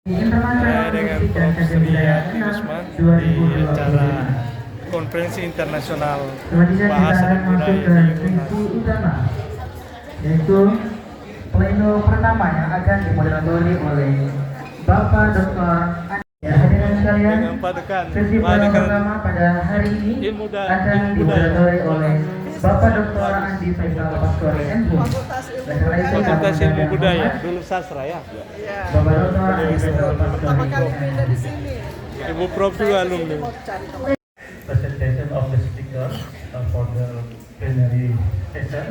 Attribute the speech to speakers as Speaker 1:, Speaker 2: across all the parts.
Speaker 1: Saya dengan Prof. Sri Adi Usman di acara Konferensi Internasional Bahasa dan Budaya di UNAS.
Speaker 2: Yaitu pleno pertama yang akan dimoderatori oleh Bapak Dr. Ya, hadirin sekalian, sesi pleno pertama pada hari ini akan dimoderatori oleh Bapak Dr. Andi Faisal Paskori MHum.
Speaker 1: Fakultas Ilmu Budaya, dulu sastra ya.
Speaker 2: Bapak Dr. Andi Faisal
Speaker 3: Pertama
Speaker 2: Paskori.
Speaker 3: kali pindah di sini.
Speaker 1: Ibu Prof juga alumni.
Speaker 4: Presentation of the speaker for the plenary session.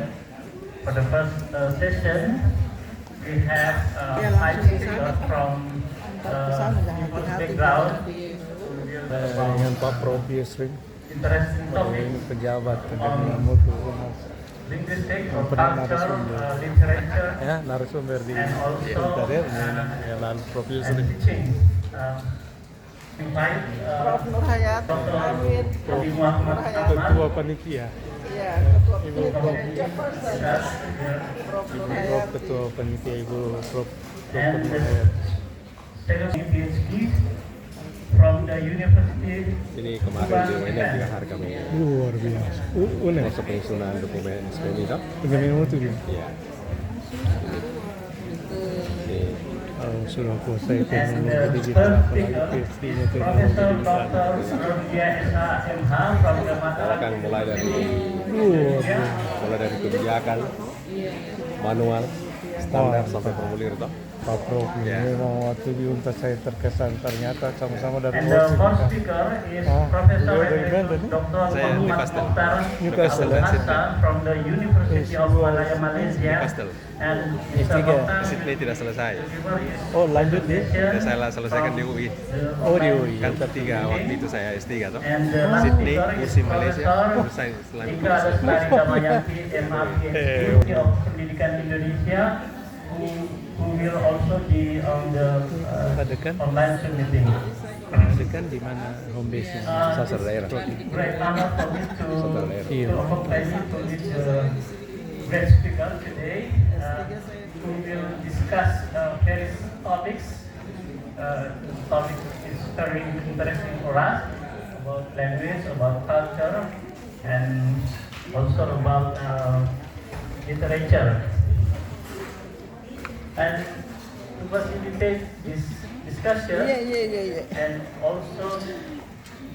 Speaker 4: For the first session, we have 5 speakers from different background.
Speaker 1: Dengan Pak Prof Yusri,
Speaker 4: Interesting topic,
Speaker 1: pejabat dengan mutu
Speaker 4: linguistic or
Speaker 1: pernah
Speaker 4: culture,
Speaker 1: narasumber.
Speaker 4: literature,
Speaker 1: Ya, narasumber di
Speaker 4: and also
Speaker 1: Internet ya, lalu Prof
Speaker 4: and
Speaker 1: Yusri.
Speaker 4: teaching. Invite
Speaker 3: Prof Nur Hayat,
Speaker 4: Dr.
Speaker 3: Amin,
Speaker 4: Adi Muhammad Ahmad,
Speaker 1: Ketua Panitia,
Speaker 3: ya, Ketua
Speaker 1: Ibu Prof.
Speaker 3: Chairperson, Prof Nur
Speaker 1: Ibu Prof
Speaker 3: Hayat.
Speaker 1: Ketua Panitia, Ibu Prof.
Speaker 4: and
Speaker 1: Dr.
Speaker 4: the
Speaker 1: Hayat.
Speaker 4: second PhD from the University.
Speaker 5: Ini kemarin di UNM juga harga kami
Speaker 1: Luar biasa. Unik.
Speaker 5: proses penyusunan dokumen SPM itu.
Speaker 1: Dengan mutu juga.
Speaker 5: Iya. Ini
Speaker 1: Sudah kuasai
Speaker 4: And
Speaker 1: teknologi
Speaker 4: the
Speaker 1: digital,
Speaker 4: third
Speaker 1: apalagi
Speaker 4: speaker,
Speaker 1: PhD-nya
Speaker 4: Profesor
Speaker 1: teknologi digital.
Speaker 4: Dr. Rodia SHMH from the
Speaker 5: kita
Speaker 4: Mataram
Speaker 5: akan mulai dari
Speaker 1: Luar biasa.
Speaker 5: kebijakan, manual, standar sampai formulir itu.
Speaker 1: Pak Prof,
Speaker 5: Ya.
Speaker 1: memang waktu di Untas saya terkesan ternyata sama-sama dari
Speaker 4: And the
Speaker 1: Boston.
Speaker 4: fourth speaker is
Speaker 1: Oh,
Speaker 4: Professor
Speaker 1: beliau dari
Speaker 4: Emeritus
Speaker 1: mana tadi?
Speaker 4: Dr.
Speaker 5: Saya
Speaker 4: Muhammad
Speaker 5: Newcastle.
Speaker 4: Mokhtar
Speaker 1: Newcastle,
Speaker 4: Hassan from the University of Malaya, Malaysia.
Speaker 5: Newcastle.
Speaker 4: And
Speaker 1: S3.
Speaker 4: Mr. Mokhtar
Speaker 5: Sydney tidak selesai.
Speaker 1: Oh, lanjut di?
Speaker 5: Jadi saya selesaikan di UI.
Speaker 1: Oh, di UI.
Speaker 5: Kan tiga waktu itu saya S3 toh.
Speaker 4: And the last
Speaker 5: Sydney,
Speaker 4: speaker is
Speaker 5: musim Malaysia,
Speaker 4: Profesor
Speaker 5: selesai setelah itu.
Speaker 4: Ika Lestari Damayanti, MA PhD of Pendidikan Indonesia, who will also be on the
Speaker 1: Adegan?
Speaker 4: online Zoom meeting.
Speaker 1: Adegan di mana home base-nya?
Speaker 5: Sasar daerah.
Speaker 4: Great honor for me
Speaker 1: Iya.
Speaker 4: to accompany you to this great speaker today, who will discuss various topics. Topic is very interesting for us about language, about culture, and also about literature. And to facilitate this discussion,
Speaker 3: Iya.
Speaker 4: and also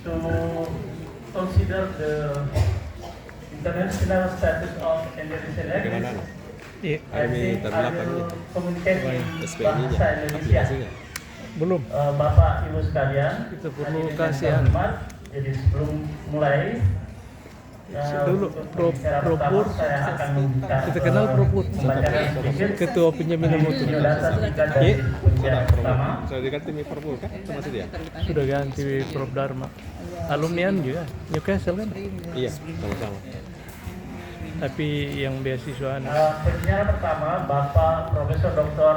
Speaker 4: to consider the international status of Indonesian
Speaker 5: Bagaimana?
Speaker 4: language.
Speaker 1: Iya.
Speaker 4: I think I
Speaker 5: Terlapan
Speaker 4: will
Speaker 5: ini.
Speaker 4: communicate in
Speaker 5: SPI-nya,
Speaker 4: bahasa Indonesia.
Speaker 5: aplikasinya.
Speaker 1: Belum.
Speaker 4: Bapak Ibu sekalian,
Speaker 1: Kita perlu
Speaker 4: hadirin yang
Speaker 1: kasihan.
Speaker 4: terhormat, jadi sebelum mulai,
Speaker 1: Dulu,
Speaker 4: untuk
Speaker 1: Prof.
Speaker 4: pembicara pertama,
Speaker 1: Propur.
Speaker 4: saya akan meminta,
Speaker 1: Kita kenal Propur.
Speaker 4: membacakan sedikit
Speaker 1: Ketua penjamin mutu.
Speaker 4: biodata singkat
Speaker 1: Iya.
Speaker 4: dari pembicara pertama.
Speaker 5: Sudah diganti Liverpool kan? Itu masih dia?
Speaker 1: Sudah ganti Prof Dharma. Alumnian juga, Newcastle kan?
Speaker 5: Iya, sama-sama.
Speaker 1: Tapi yang beasiswaan.
Speaker 4: Pembicara pertama Bapak Profesor Dr.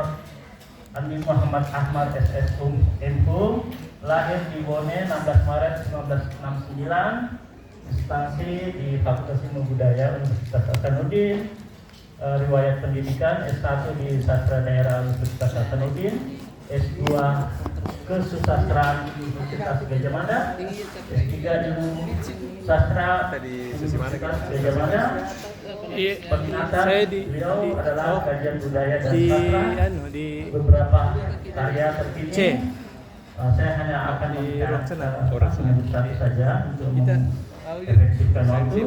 Speaker 4: Andi Muhammad Ahmad SSHum MHum, lahir di Bone 16 Maret 1969, instansi di Fakultas Ilmu Budaya Universitas Hasanuddin, riwayat pendidikan S1 di Sastra Daerah Universitas Hasanuddin, S2 Kesusastraan Universitas Gajah Mada, S3 Ilmu Sastra
Speaker 5: Tadi sesi mana kan?
Speaker 4: Universitas Gajah Mada.
Speaker 1: Iya,
Speaker 4: Peminatan
Speaker 1: saya
Speaker 4: beliau adalah kajian budaya dan
Speaker 1: di
Speaker 4: sastra,
Speaker 1: di
Speaker 4: beberapa karya terkini.
Speaker 1: C.
Speaker 4: Saya hanya akan
Speaker 1: Di
Speaker 4: meminta
Speaker 1: Roksana.
Speaker 4: menyebut satu saja untuk
Speaker 1: Kita
Speaker 4: mengefektifkan waktu,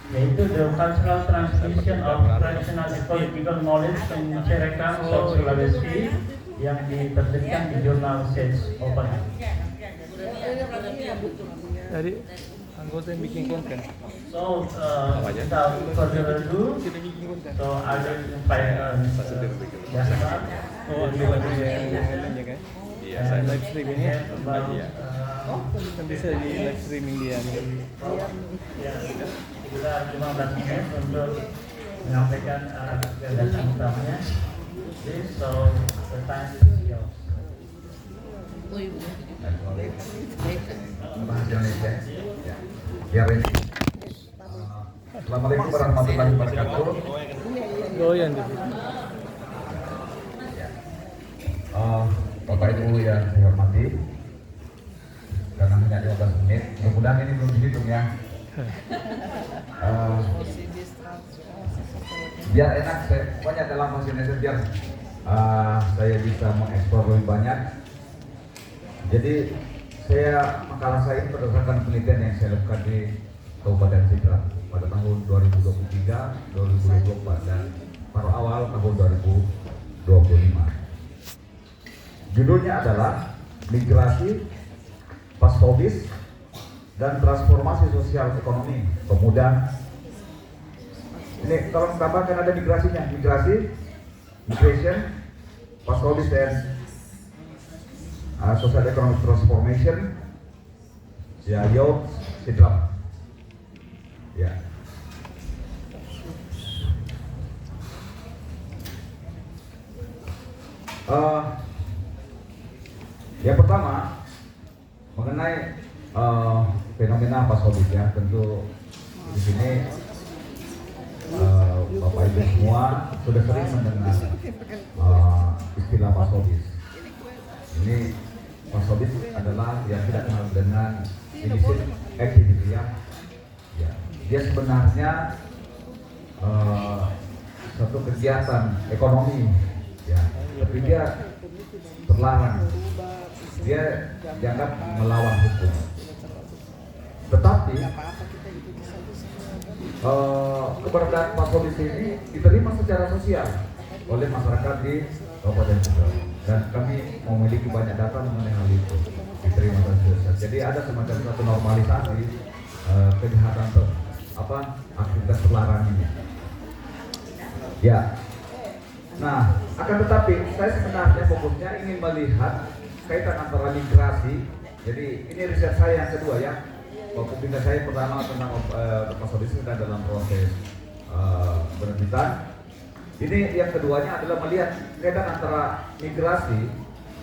Speaker 4: yaitu The Cultural Transmission of Traditional Ecological Knowledge in Cerekang, South Sulawesi, yang diterbitkan di jurnal Science Open.
Speaker 1: dari anggota yang bikin konten.
Speaker 4: So, without further ado,
Speaker 1: Kita bikin konten.
Speaker 4: so I will invite Jasmine.
Speaker 1: Oh, lagi yang lainnya kan?
Speaker 5: Iya, saya
Speaker 1: Live streaming ya.
Speaker 5: Iya.
Speaker 1: Kan bisa di live streaming dia nih.
Speaker 4: Ya, kita 15 menit untuk menyampaikan gagasan utamanya. So, the time is yours.
Speaker 6: Bahasa Indonesia. Ya, baik. Assalamualaikum warahmatullahi wabarakatuh.
Speaker 1: Goyan di.
Speaker 6: Bapak Ibu yang saya hormati, karena hanya 15 menit, mudah-mudahan ini belum dihitung ya. Biar enak, pokoknya dalam bahasa Indonesia biar saya bisa mengeksplor lebih banyak. Jadi makalah saya ini berdasarkan penelitian yang saya lakukan di Kabupaten Sidrap pada tahun 2023, 2024 dan paruh awal tahun 2025. Judulnya adalah Migrasi, Pasfobis, dan Transformasi Sosial Ekonomi Pemuda. Ini tolong tambahkan ada migrasinya, migration, Pasfobis, dan Social Economic Transformation, ya, Youth Sidrap. Ya. Yang pertama mengenai fenomena pasfobis ya, tentu di sini Bapak Ibu semua sudah sering mendengar istilah pasfobis. Ini pasfobis adalah yang tidak kenal dengan illicit activity ya. Dia sebenarnya suatu kegiatan ekonomi ya, tapi dia terlarang. Dia dianggap melawan hukum. Tetapi keberadaan pasfobis ini diterima secara sosial oleh masyarakat di Kabupaten Sidrap, dan kami memiliki banyak data mengenai hal itu, diterima secara sosial. Jadi ada semacam satu normalisasi kejahatan aktivitas terlarang ini. Ya. Nah, akan tetapi saya sebenarnya fokusnya ingin melihat kaitan antara migrasi. Jadi ini riset saya yang kedua ya. Publikasi saya pertama tentang pasfobis sedang dalam proses penerbitan. Ini yang keduanya adalah melihat kaitan antara migrasi,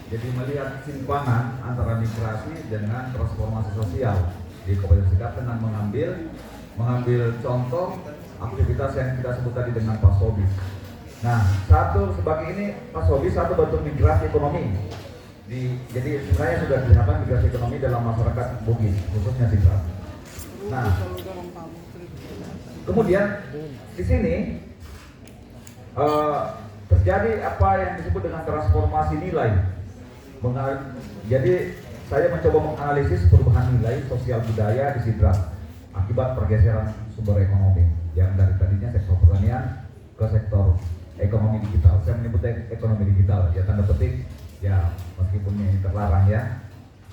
Speaker 6: jadi melihat simpangan antara migrasi dengan transformasi sosial di Kabupaten Sidrap dengan mengambil contoh aktivitas yang kita sebut tadi dengan pasfobis. Nah, sebagai ini pasfobis satu bentuk migrasi ekonomi. Jadi sebenarnya sudah kelihatan migrasi ekonomi dalam masyarakat Bugis, khususnya Sidrap. Nah, kemudian di sini terjadi apa yang disebut dengan transformasi nilai. Jadi saya mencoba menganalisis perubahan nilai sosial budaya di Sidrap akibat pergeseran sumber ekonomi yang dari tadinya sektor pertanian ke sektor ekonomi digital. Saya menyebutnya ekonomi digital, ya tanda petik, ya meskipun ini terlarang ya.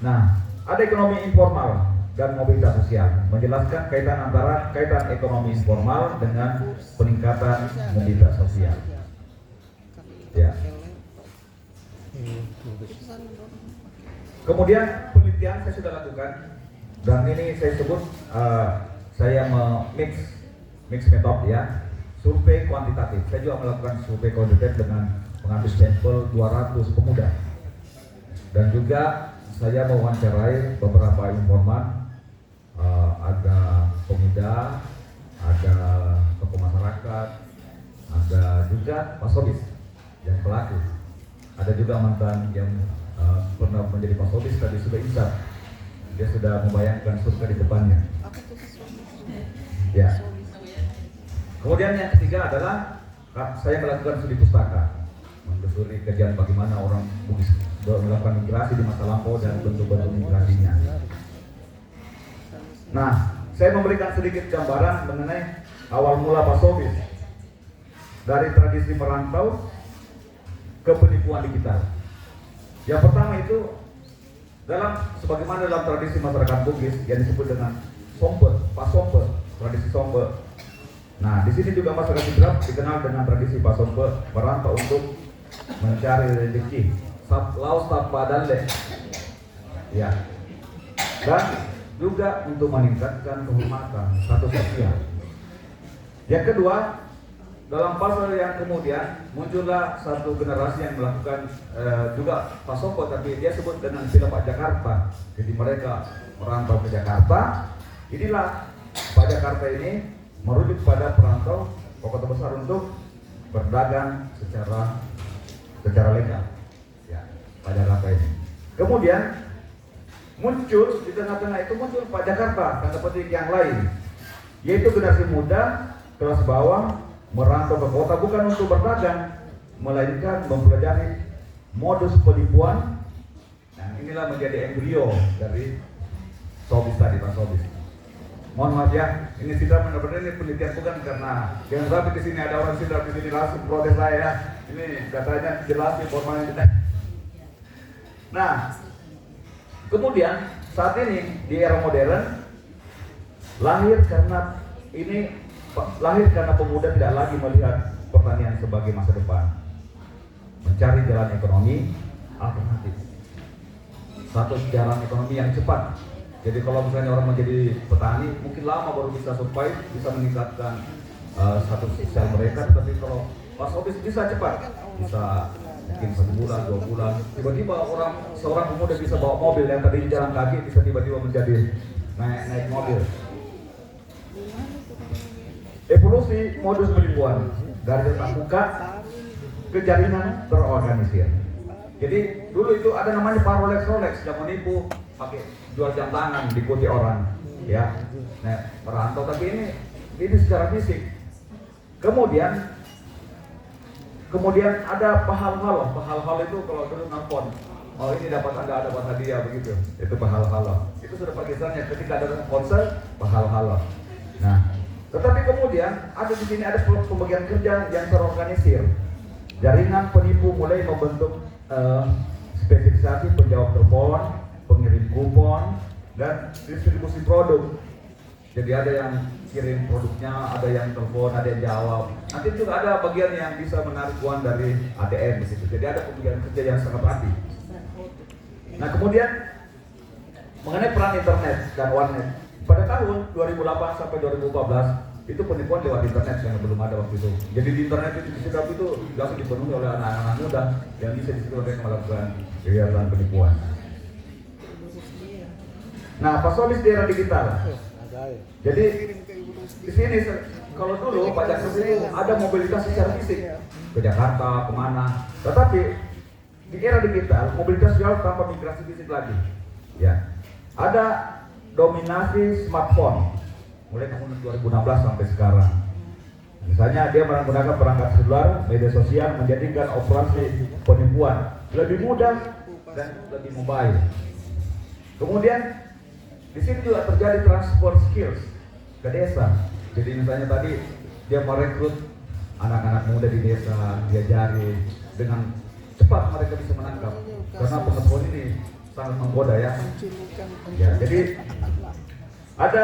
Speaker 6: Nah, ada ekonomi informal dan mobilitas sosial, menjelaskan kaitan ekonomi informal dengan peningkatan mobilitas sosial. Ya. Kemudian penelitian saya sudah lakukan, dan ini saya sebut saya mix metode ya. Survei kuantitatif. Saya juga melakukan survei kuantitatif dengan mengambil sampel 200 pemuda. Dan juga saya mewawancarai beberapa informan, ada pemuda, ada tokoh masyarakat, ada juga pasfobis yang pelaku. Ada juga mantan yang pernah menjadi pasfobis tadi sudah insaf. Dia sudah membayangkan surga di depannya. Ya. Kemudian yang ketiga adalah saya melakukan studi pustaka, menelusuri kajian bagaimana orang Bugis melakukan migrasi di masa lampau dan bentuk-bentuk migrasinya. Nah, saya memberikan sedikit gambaran mengenai awal mula pasfobis dari tradisi merantau ke penipuan digital. Yang pertama itu sebagaimana dalam tradisi masyarakat Bugis yang disebut dengan sombe, pasombe, tradisi sombe. Nah, di sini juga masyarakat Sidrap dikenal dengan tradisi pasombe, merantau untuk mencari rezeki. Laos tanpa dalek. Ya. Dan juga untuk meningkatkan kehormatan status sosial. Yang kedua, dalam pasal yang kemudian muncullah satu generasi yang melakukan juga pasombe, tapi dia sebut dengan Pak Jakarta. Jadi mereka merantau ke Jakarta. Inilah Pak Jakarta ini merujuk pada perantau ke kota besar untuk berdagang secara legal. Ya. Pak Jakarta ini. Kemudian muncul di tengah-tengah itu muncul Pak Jakarta, tanda petik yang lain, yaitu generasi muda kelas bawah merantau ke kota bukan untuk berdagang, melainkan mempelajari modus penipuan. Nah, inilah menjadi embrio dari Sobis tadi, Pak Sobis. Mohon maaf ya, ini Sidrap benar-benar ini penelitian bukan karena jangan sampai di sini ada orang Sidrap di sini langsung protes saya ya. Ini katanya jelas informannya. Nah, kemudian saat ini di era modern lahir karena pemuda tidak lagi melihat pertanian sebagai masa depan, mencari jalan ekonomi alternatif, satu jalan ekonomi yang cepat. Jadi kalau misalnya orang menjadi petani mungkin lama baru bisa survive, bisa meningkatkan status sosial mereka, tapi kalau Mas Obis bisa cepat, bisa mungkin 1 bulan, 2 bulan, tiba-tiba seorang pemuda bisa bawa mobil yang tadi jalan kaki bisa tiba-tiba menjadi naik mobil. Evolusi modus penipuan dari terbuka ke jaringan terorganisir. Jadi dulu itu ada namanya Pak Rolex yang menipu pakai jual jam tangan diikuti orang, ya. Nah, perantau tapi ini secara fisik. Kemudian ada pahal-hal itu kalau dulu nelfon, oh ini dapat Anda dapat hadiah begitu. Itu pahal-hal. Itu sudah pergeserannya ketika ada konser pahal-hal. Nah, tetapi kemudian ada di sini ada pembagian kerja yang terorganisir. Jaringan penipu mulai membentuk spesifikasi penjawab telepon, pengirim kupon, dan distribusi produk. Jadi ada yang kirim produknya, ada yang telepon, ada yang jawab. Nanti juga ada bagian yang bisa menarik uang dari ATM di situ. Jadi ada pembagian kerja yang sangat rapi. Nah, kemudian mengenai peran internet dan warnet. Pada tahun 2008 sampai 2014 itu penipuan lewat internet yang belum ada waktu itu. Jadi di internet itu di Sidrap itu langsung dipenuhi oleh anak-anak muda yang bisa disitu mereka melakukan kegiatan penipuan. Nah, Pak Solis di era digital. Jadi di sini kalau dulu Pak Jakarta ini ada mobilitas secara fisik ke Jakarta kemana, tetapi di era digital mobilitas jauh tanpa migrasi fisik lagi. Ya, ada dominasi smartphone mulai tahun 2016 sampai sekarang. Misalnya dia menggunakan perangkat seluler, media sosial menjadikan operasi penipuan lebih mudah dan lebih mobile. Kemudian di sini juga terjadi transfer skills ke desa. Jadi misalnya tadi dia merekrut anak-anak muda di desa, diajari dengan cepat mereka bisa menangkap karena pengetahuan ini sangat menggoda ya. Jadi ada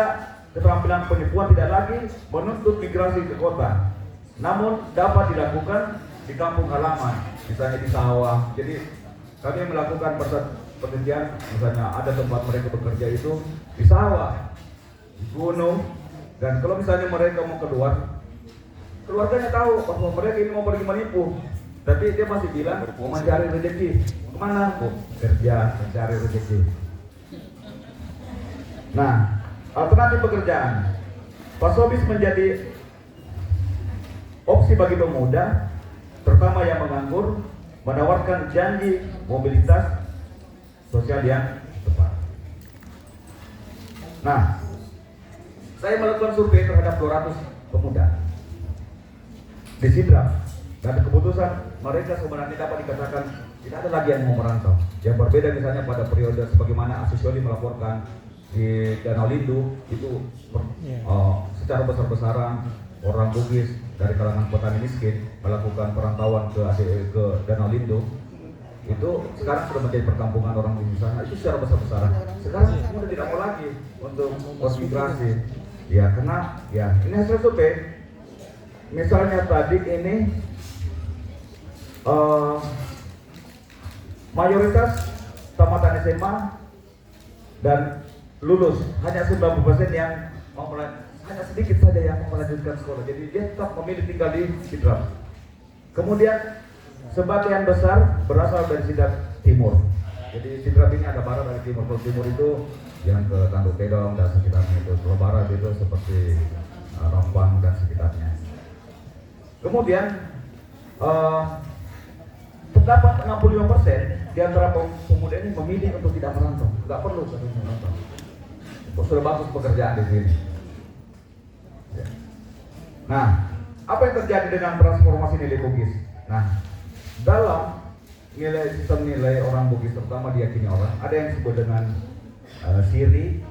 Speaker 6: keterampilan penipuan tidak lagi menuntut migrasi ke kota, namun dapat dilakukan di kampung halaman, misalnya di sawah. Jadi kami melakukan penelitian, misalnya ada tempat mereka bekerja itu di sawah, di gunung, dan kalau misalnya mereka mau keluar, keluarganya tahu bahwa mereka ini mau pergi menipu, tapi dia masih bilang mau mencari rezeki. Kemana? Kerja, mencari rezeki. Nah, alternatif pekerjaan. Pak Sobis menjadi opsi bagi pemuda, terutama yang menganggur, menawarkan janji mobilitas sosial yang tepat. Nah, saya melakukan survei terhadap 200 pemuda di Sidrap, dan keputusan mereka sebenarnya dapat dikatakan tidak ada lagi yang mau merantau. Yang berbeda misalnya pada periode sebagaimana Asusoli melaporkan di Danau Lindu itu secara besar-besaran orang Bugis dari kalangan petani miskin melakukan perantauan ke Danau Lindu. Itu sekarang sudah menjadi perkampungan orang di sana, itu secara besar-besaran. Sekarang sudah tidak mau lagi untuk migrasi. Ya, karena ya ini hasil survei. Misalnya tadi ini mayoritas tamatan SMA dan lulus, hanya 90% yang hanya sedikit saja yang mau melanjutkan sekolah. Jadi dia tetap memilih tinggal di Sidrap. Kemudian sebagian besar berasal dari Sidrap Timur. Jadi Sidrap ini ada barat dari timur. Kalau timur itu yang ke Tanduk Pedong dan sekitarnya itu. Kalau barat itu seperti Rempang dan sekitarnya. Kemudian terdapat 65% di antara pemuda ini memilih untuk tidak merantau. Nggak perlu katanya merantau. Sudah bagus pekerjaan di sini. Ya. Nah, apa yang terjadi dengan transformasi nilai Bugis? Nah, dalam sistem nilai orang Bugis, terutama diyakini orang, ada yang disebut dengan siri.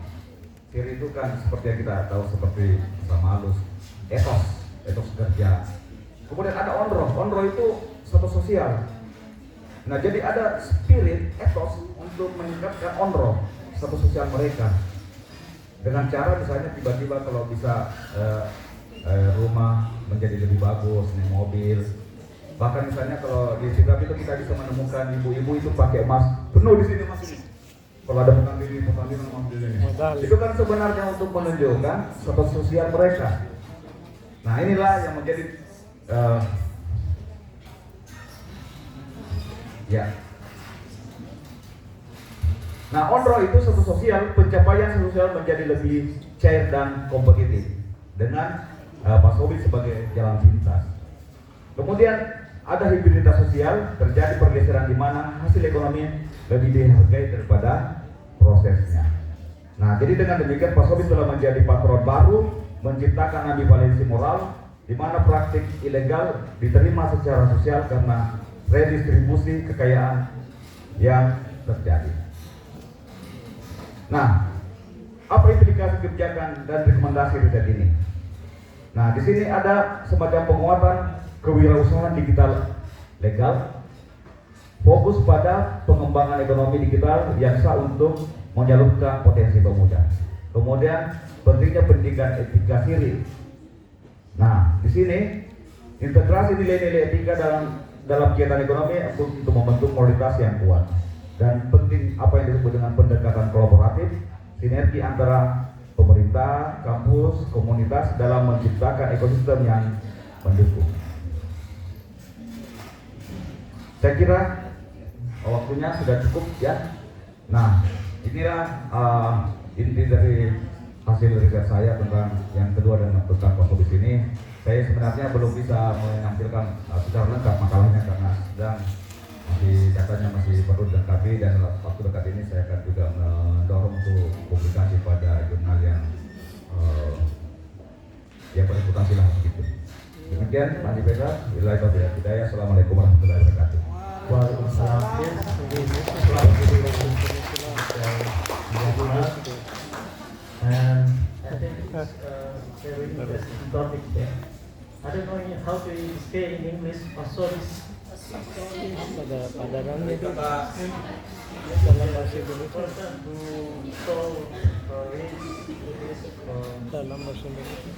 Speaker 6: Siri itu kan seperti yang kita tahu, seperti sama halus, etos kerja. Kemudian ada onro. Onro itu status sosial. Nah, jadi ada spirit etos untuk meningkatkan onro, status sosial mereka. Dengan cara misalnya tiba-tiba kalau bisa rumah menjadi lebih bagus, nih mobil. Bahkan misalnya kalau di Sidrap itu kita bisa menemukan ibu-ibu itu pakai emas penuh di sini mas ini. Kalau ada pertandingan emas di sini. Itu kan sebenarnya untuk menunjukkan status sosial mereka. Nah, inilah yang menjadi ya. Nah, onro itu status sosial, pencapaian sosial menjadi lebih cair dan kompetitif dengan Pasobi sebagai jalan pintas. Kemudian ada hibriditas sosial, terjadi pergeseran di mana hasil ekonomi lebih dihargai daripada prosesnya. Nah, jadi dengan demikian Pasobi telah menjadi patron baru, menciptakan ambivalensi moral, di mana praktik ilegal diterima secara sosial karena redistribusi kekayaan yang terjadi. Nah, apa implikasi kebijakan dan rekomendasi riset ini? Nah, di sini ada semacam penguatan kewirausahaan digital legal, fokus pada pengembangan ekonomi digital yang sah untuk menyalurkan potensi pemuda. Kemudian pentingnya pendidikan etika siri. Nah, di sini integrasi nilai-nilai etika dalam kegiatan ekonomi untuk membentuk moralitas yang kuat. Dan penting apa yang disebut dengan pendekatan kolaboratif, sinergi antara pemerintah, kampus, komunitas dalam menciptakan ekosistem yang mendukung. Saya kira waktunya sudah cukup ya. Nah, inilah inti dari hasil riset saya tentang yang kedua dan tentang Pasobi ini. Saya sebenarnya belum bisa menampilkan secara lengkap makalahnya karena sedang datanya masih perlu dilengkapi, dan waktu dekat ini saya akan juga mendorong untuk publikasi pada jurnal yang bereputasi lah begitu. Demikian Pak Dipeka, wilayah Taufiq Hidayah. Assalamualaikum warahmatullahi wabarakatuh.
Speaker 4: Waalaikumsalam. And I think it's very interesting topic there. I don't know how to say in English, Pasobis.
Speaker 1: pada rannya itu dalam bahasa Indonesia, dalam bahasa Indonesia.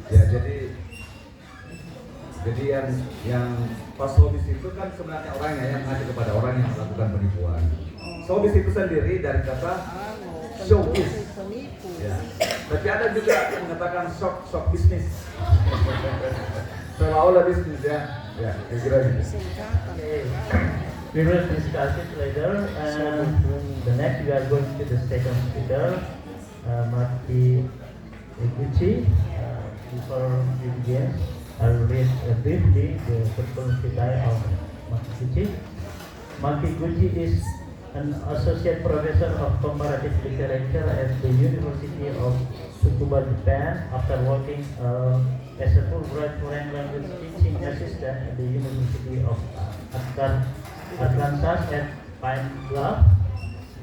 Speaker 6: Ya, jadi yang Pasobis itu kan sebenarnya orangnya yang mengajak kepada orang yang melakukan penipuan. Sobis itu sendiri dari kata showbiz. Ya. Tapi ada juga yang mengatakan shock bisnis. Seolah-olah bisnis ya. Ya, kira-kira gitu.
Speaker 4: We will discuss it later, and the next we are going to the second speaker, Maki Gucci. Before we begin, I'll read briefly the curriculum vitae of Maki Gucci. Maki Gucci is an associate professor of comparative literature at the University of Tsukuba, Japan, after working as a Fulbright foreign language teaching assistant at the University of Arkansas at Pine Bluff,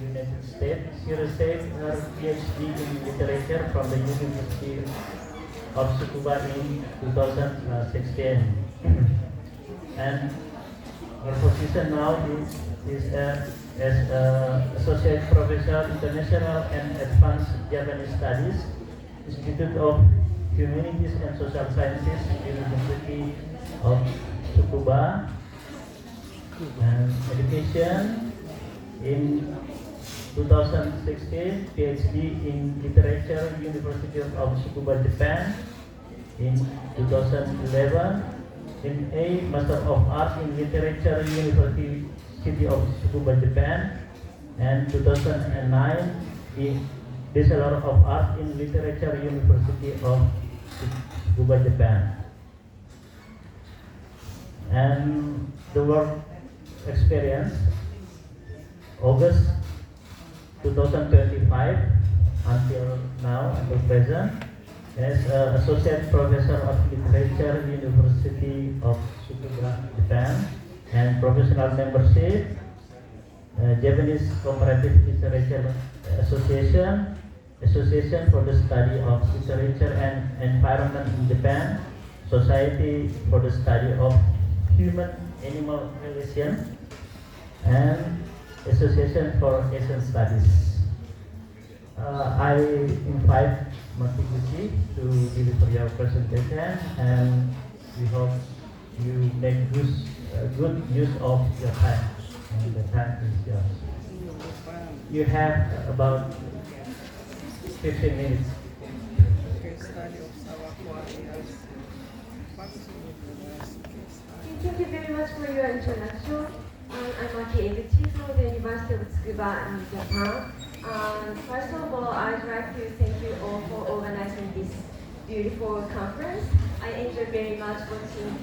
Speaker 4: United States. She received her PhD in literature from the University of Tsukuba in 2016. And her position now is as Associate Professor International and Advanced Japanese Studies, Institute of Humanities and Social Sciences, University of Tsukuba, and education in 2016, PhD in Literature, University of Tsukuba, Japan in 2011, MA, Master of Arts in Literature, University of Tsukuba, Japan, and 2009, Bachelor of Arts in Literature, University of Tsukuba, Japan. And the work experience, August 2025 until now, until present, as Associate Professor of Literature, University of Tsukuba, Japan, and professional membership, Japanese Comparative Literature Association, Association for the Study of Literature and Environment in Japan, Society for the Study of Human-Animal Relations, and Association for Asian Studies. I invite Matsuguchi to deliver your presentation, and we hope you make good use of your time. And the time is yours. You have about 15 minutes.
Speaker 3: Case study of Sawakwarias.
Speaker 7: Thank you very much for your introduction. I'm Maki Eguchi from the University of Tsukuba in Japan. First of all, I'd like to thank you all for organizing this beautiful conference. I enjoyed very much watching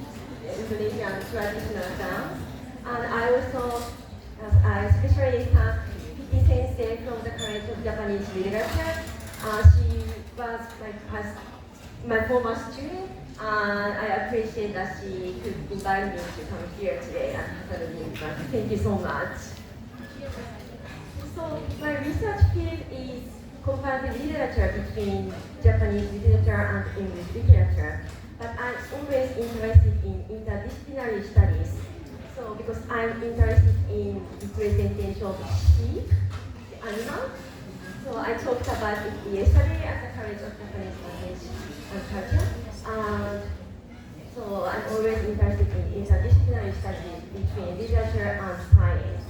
Speaker 7: Indonesian traditional dance. And I also especially thank Piki Sensei from the College of Japanese Literature. She was my former student, and I appreciate that she could invite me to come here today and have a meeting. Thank you so much. So my research field is comparative literature between Japanese literature and English literature, but I'm always interested in interdisciplinary studies. So because I'm interested in representation of sheep, the animal, so I talked about it yesterday at the College of Japanese Language and Culture. And so I'm always interested in interdisciplinary studies between literature and science.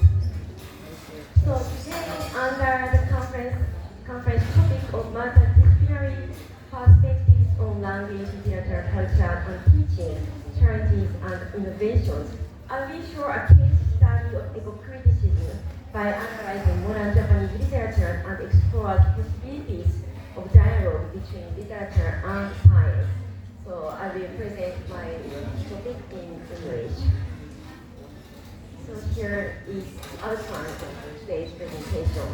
Speaker 7: So today, under the conference topic of multidisciplinary perspectives on language, literature, culture, and teaching, challenges, and innovations, I will show a case study of eco-criticism by analyzing modern Japanese literature and explore the possibilities of dialogue between literature and science. So I will present my topic in English. So here is the outline of today's presentation.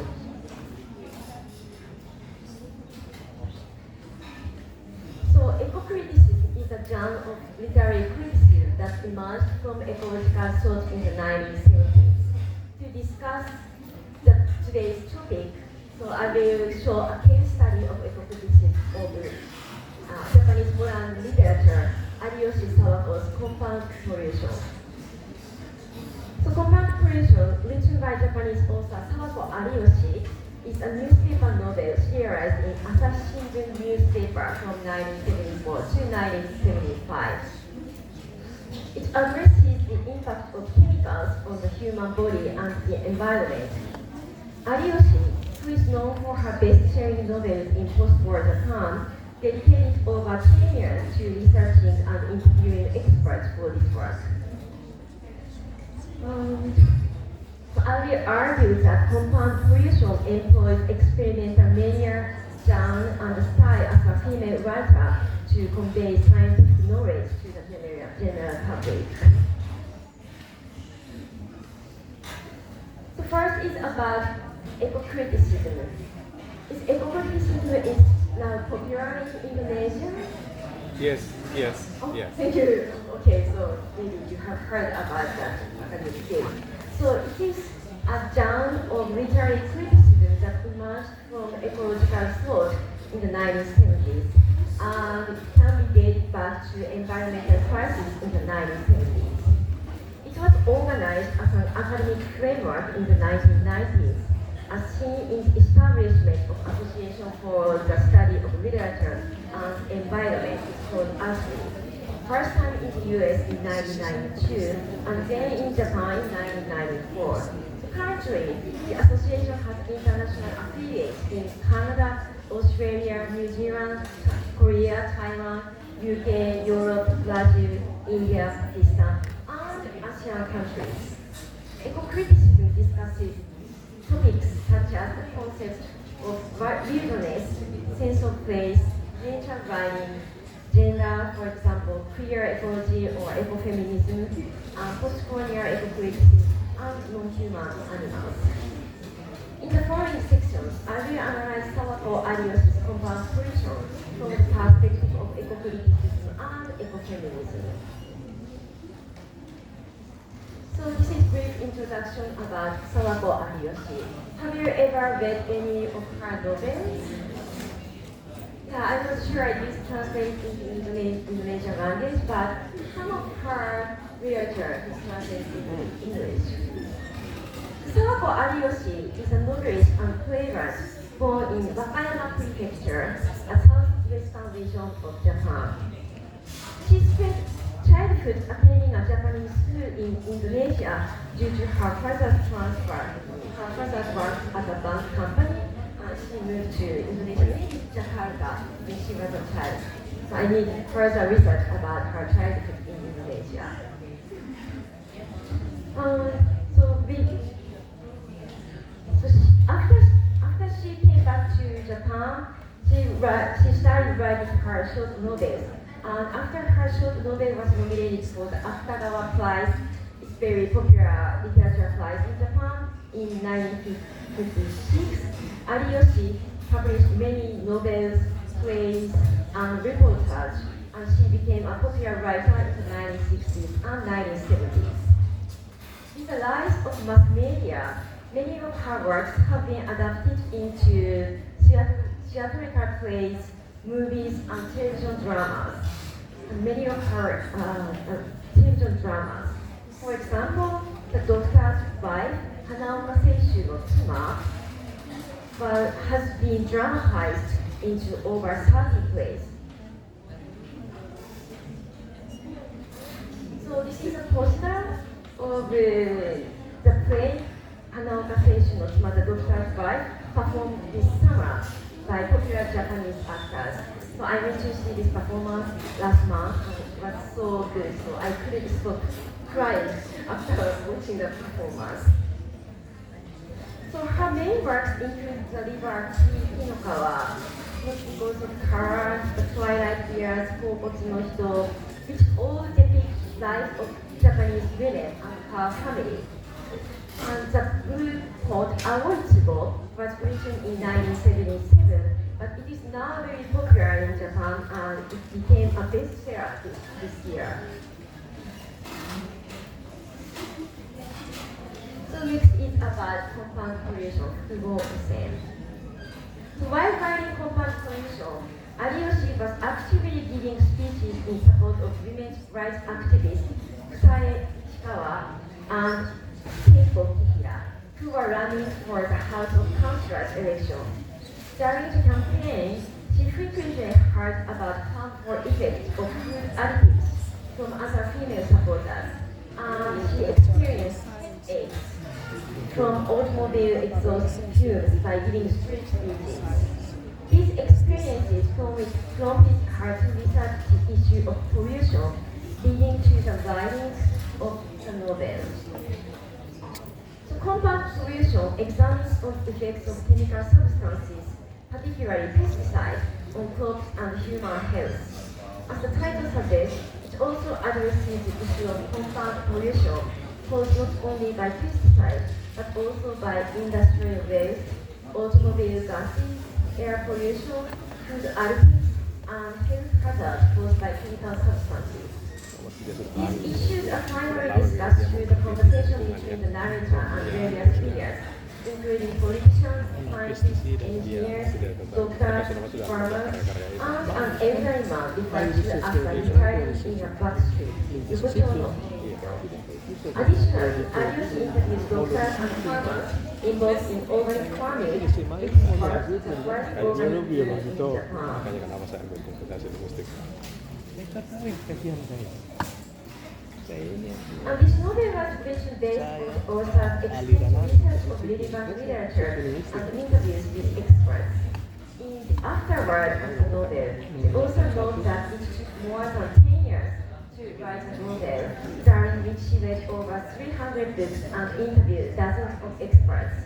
Speaker 7: So eco-criticism is a genre of literary criticism that emerged from ecological thought in the 1970s. To discuss today's topic, so I will show a case study of eco-criticism of Japanese modern literature, Ariyoshi Sawako's Compound Pollution. So Compound Pollution, written by Japanese author Sawako Ariyoshi, is a newspaper novel serialized in Asahi Shimbun newspaper from 1974 to 1975. It addresses the impact of chemicals on the human body and the environment. Ariyoshi, who is known for her best-selling novels in post-war Japan, dedicated over 10 years to researching and interviewing experts for this work. I will argue that compound pollution employs experimental manner, genre, and style as a female writer to convey scientific knowledge to the general public. So first is about eco-criticism. Eco-criticism is now popular in Indonesia?
Speaker 5: Yes.
Speaker 7: Oh,
Speaker 5: Yeah.
Speaker 7: thank you. Okay, so maybe you have heard about that academic field. So it is a genre of literary criticism that emerged from ecological thought in the 1970s, and it can be dated back to environmental crisis in the 1970s. It was organized as an academic framework in the 1990s, as seen in the establishment of Association for the Study of Literature and Environment, called ASLI. First time in the US in 1992, and then in Japan in 1994. So currently, the association has international affiliates in Canada, Australia, New Zealand, Korea, Taiwan, UK, Europe, Brazil, India, Pakistan, and ASEAN countries. Eco-criticism discusses topics such as the concept of wilderness, sense of place, nature writing, gender, for example, queer ecology or ecofeminism, post-colonial eco-criticism, and non-human animals. In the following sections, I will analyze Sawako Ariyoshi's compound solution from the perspective of eco-criticism and ecofeminism. So this is brief introduction about Sawako Ariyoshi. Have you ever read any of her novels? Yeah, I'm not sure I did translate into Indonesian language, but some of her literature is translated into English. Sawako Ariyoshi is a novelist and playwright born in Wakayama Prefecture, a southwestern region of Japan. She spent childhood attending a Japanese school in Indonesia due to her father's transfer. Her father worked at a bank company and she moved to Indonesia, Jakarta, when she was a child. So I need further research about her childhood in Indonesia. After she came back to Japan, she started writing her short novels. And after her short novel was nominated for the Akutagawa Prize, it's very popular literature prize in Japan, in 1956, Ariyoshi published many novels, plays, and reportages, and she became a popular writer in the 1960s and 1970s. With the rise of mass media, many of her works have been adapted into theatrical plays, movies, and television dramas. And many of her television dramas. For example, The Doctor's Wife, Hanaoka Seishu no Tsuma, has been dramatized into over 30 plays. So this is a poster of the play Hanaoka Seishu no Tsuma, The Doctor's Wife, performed this summer by popular Japanese actors. So I went to see this performance last month and it was so good, so I couldn't stop crying after watching the performance. So her main works include The River Kinokawa, Not Because of Her, The Twilight Years, Kokotsu no Hito, which all depict life of Japanese women and her family. And the blue pot Aoichigo was written in 1977, but it is now very popular in Japan and it became a bestseller this year. So next is about compound pollution, Fugo Osen. So while writing compound pollution, Ariyoshi was actively giving speeches in support of women's rights activists Kusae Ishikawa and Keiko Kihira, who were running for the House of Councillors election. During the campaign, she frequently heard about harmful effects of food additives from other female supporters, and she experienced AIDS from automobile exhaust fumes by giving street speeches. These experiences prompted her to research the issue of pollution, leading to the writing of the novel. So compound pollution examines the effects of chemical substances, particularly pesticides, on crops and human health. As the title suggests, it also addresses the issue of compound pollution caused not only by pesticides, but also by industrial waste, automobile gases, air pollution, food additives, and health hazards caused by chemical substances. These issues are primarily discussed through the conversation between the narrator and various figures, including politicians, scientists, engineers, doctors, farmers, and an elderly man referred to as a retired in a back street, Yokocho no Hito. Additionally, Ariyoshi interviews doctors and farmers involved in organic farming, which is one of the first organic fields in Japan.
Speaker 5: Makanya kenapa saya ambil komputasi linguistik.
Speaker 7: And this novel was written based on the author's extensive research of relevant literature and interviews with experts. In the afterword of the novel, the author wrote that it took more than 10 years to write a novel, during which she read over 300 books and interviewed dozens of experts.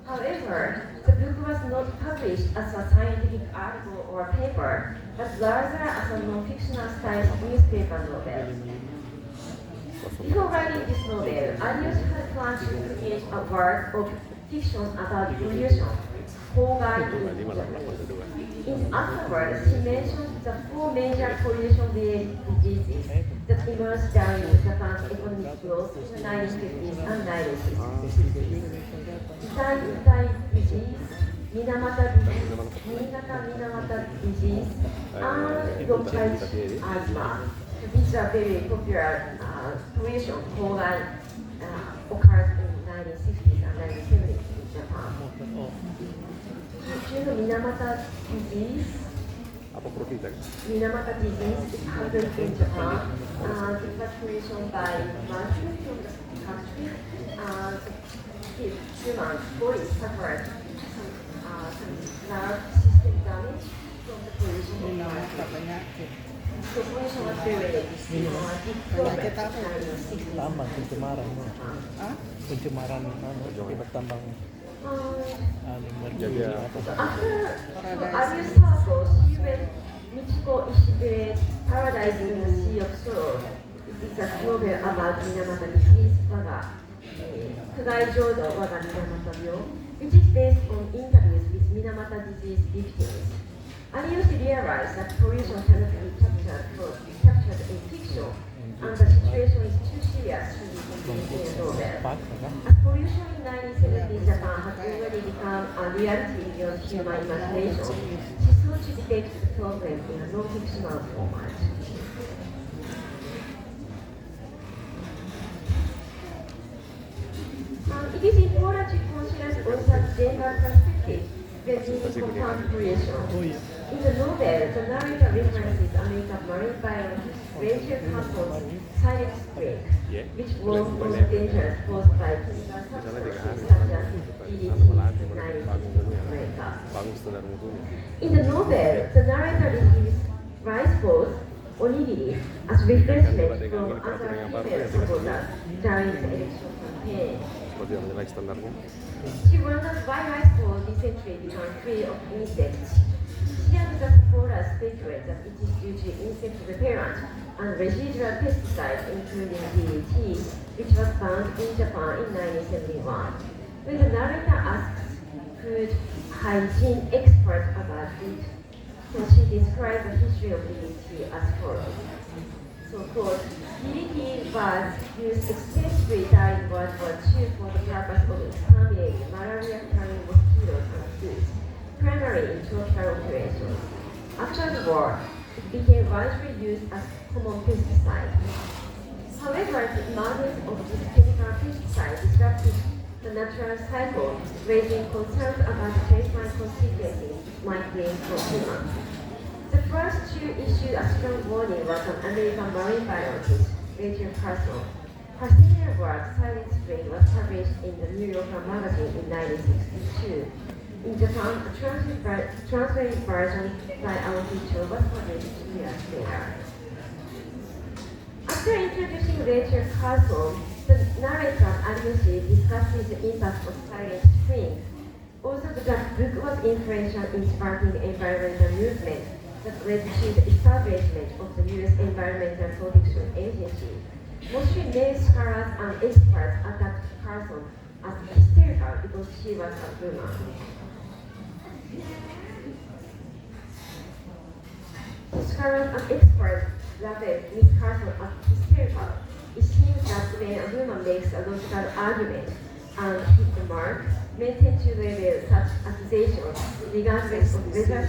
Speaker 7: Her However, the book was not published as a scientific article or paper, but rather as a non-fictional style newspaper novel. Before writing this novel, Ariyoshi had planned to create a work of fiction about pollution, Kogai in Japanese. Afterwards, he mentioned the 4 major pollution-related diseases that emerged during Japan's economic growth in the 1950s and 1960s. Itai disease, Minamata disease, Minamata disease, and bronchitis asthma. These are very popular pollution Kogai occurred in the 1960s and 1970s in Japan. Do you know Minamata disease?
Speaker 5: Apa perlu kita?
Speaker 7: Minamata disease is handled in Japan. It was created by mercury from the country. Human body suffered some nerve system damage from the pollution environment. So pollution was very big problem in the 1960s.
Speaker 1: Tambang pencemaran, pencemaran akibat tambang
Speaker 5: Jadi ya,
Speaker 7: After Arius Sawako, she read Michiko Ishibe's Paradise in the Sea of Sorrow. It is a novel about Minamata disease, Kugai Jodo Waga Minamata Byo, which is based on interviews with Minamata disease victims. Ariyoshi realized that pollution cannot be captured in fiction, and the situation is too serious to be contained in a novel. As pollution in 1970s Japan had already become a reality beyond human imagination, she sought to depict the problem in a non-fictional format. It is important to consider also gender perspective when dealing with pollution. In the novel, the narrator references American marine biologist Rachel Carson's silent spring, which warns of the dangers posed by chemical substances such as DDT in America. In the novel, the narrator receives rice balls, onigiri, as refreshment from other female supporters during the election campaign.
Speaker 5: seperti yang menilai standarnya.
Speaker 7: She wonders why rice balls recently become free of insects. She and the supporters speculate that it is due to insect repellent and residual pesticides including DDT, which was banned in Japan in 1971. When the narrator asks food hygiene experts about it, so she describes the history of DDT as follows. So, quote, DDT was used extensively during World War II for the purpose of exterminating malaria-carrying mosquitoes and foods, primarily in tropical operations. After the war, it became widely used as common pesticide. However, the emergence of this chemical pesticide disrupted the natural cycle, raising concerns about the baseline consequences it might bring for humans. The first to issue a strong warning was an American marine biologist, Rachel Carson. Her seminal work, Silent Spring, was published in the New Yorker magazine in 1962. In Japan, a translated version by our teacher was published 2 years later. After introducing Rachel Carson, the narrator Ariyoshi discusses the impact of Silent Spring. Also, the book was influential in sparking the environmental movement that led to the establishment of the U.S. Environmental Protection Agency. Mostly male scholars and experts attacked Carson as hysterical because she was a woman. Scholars and experts labeled Ms. Carson as hysterical. It seems that when a woman makes a logical argument and hits the mark, men tend to label such accusations regardless of whether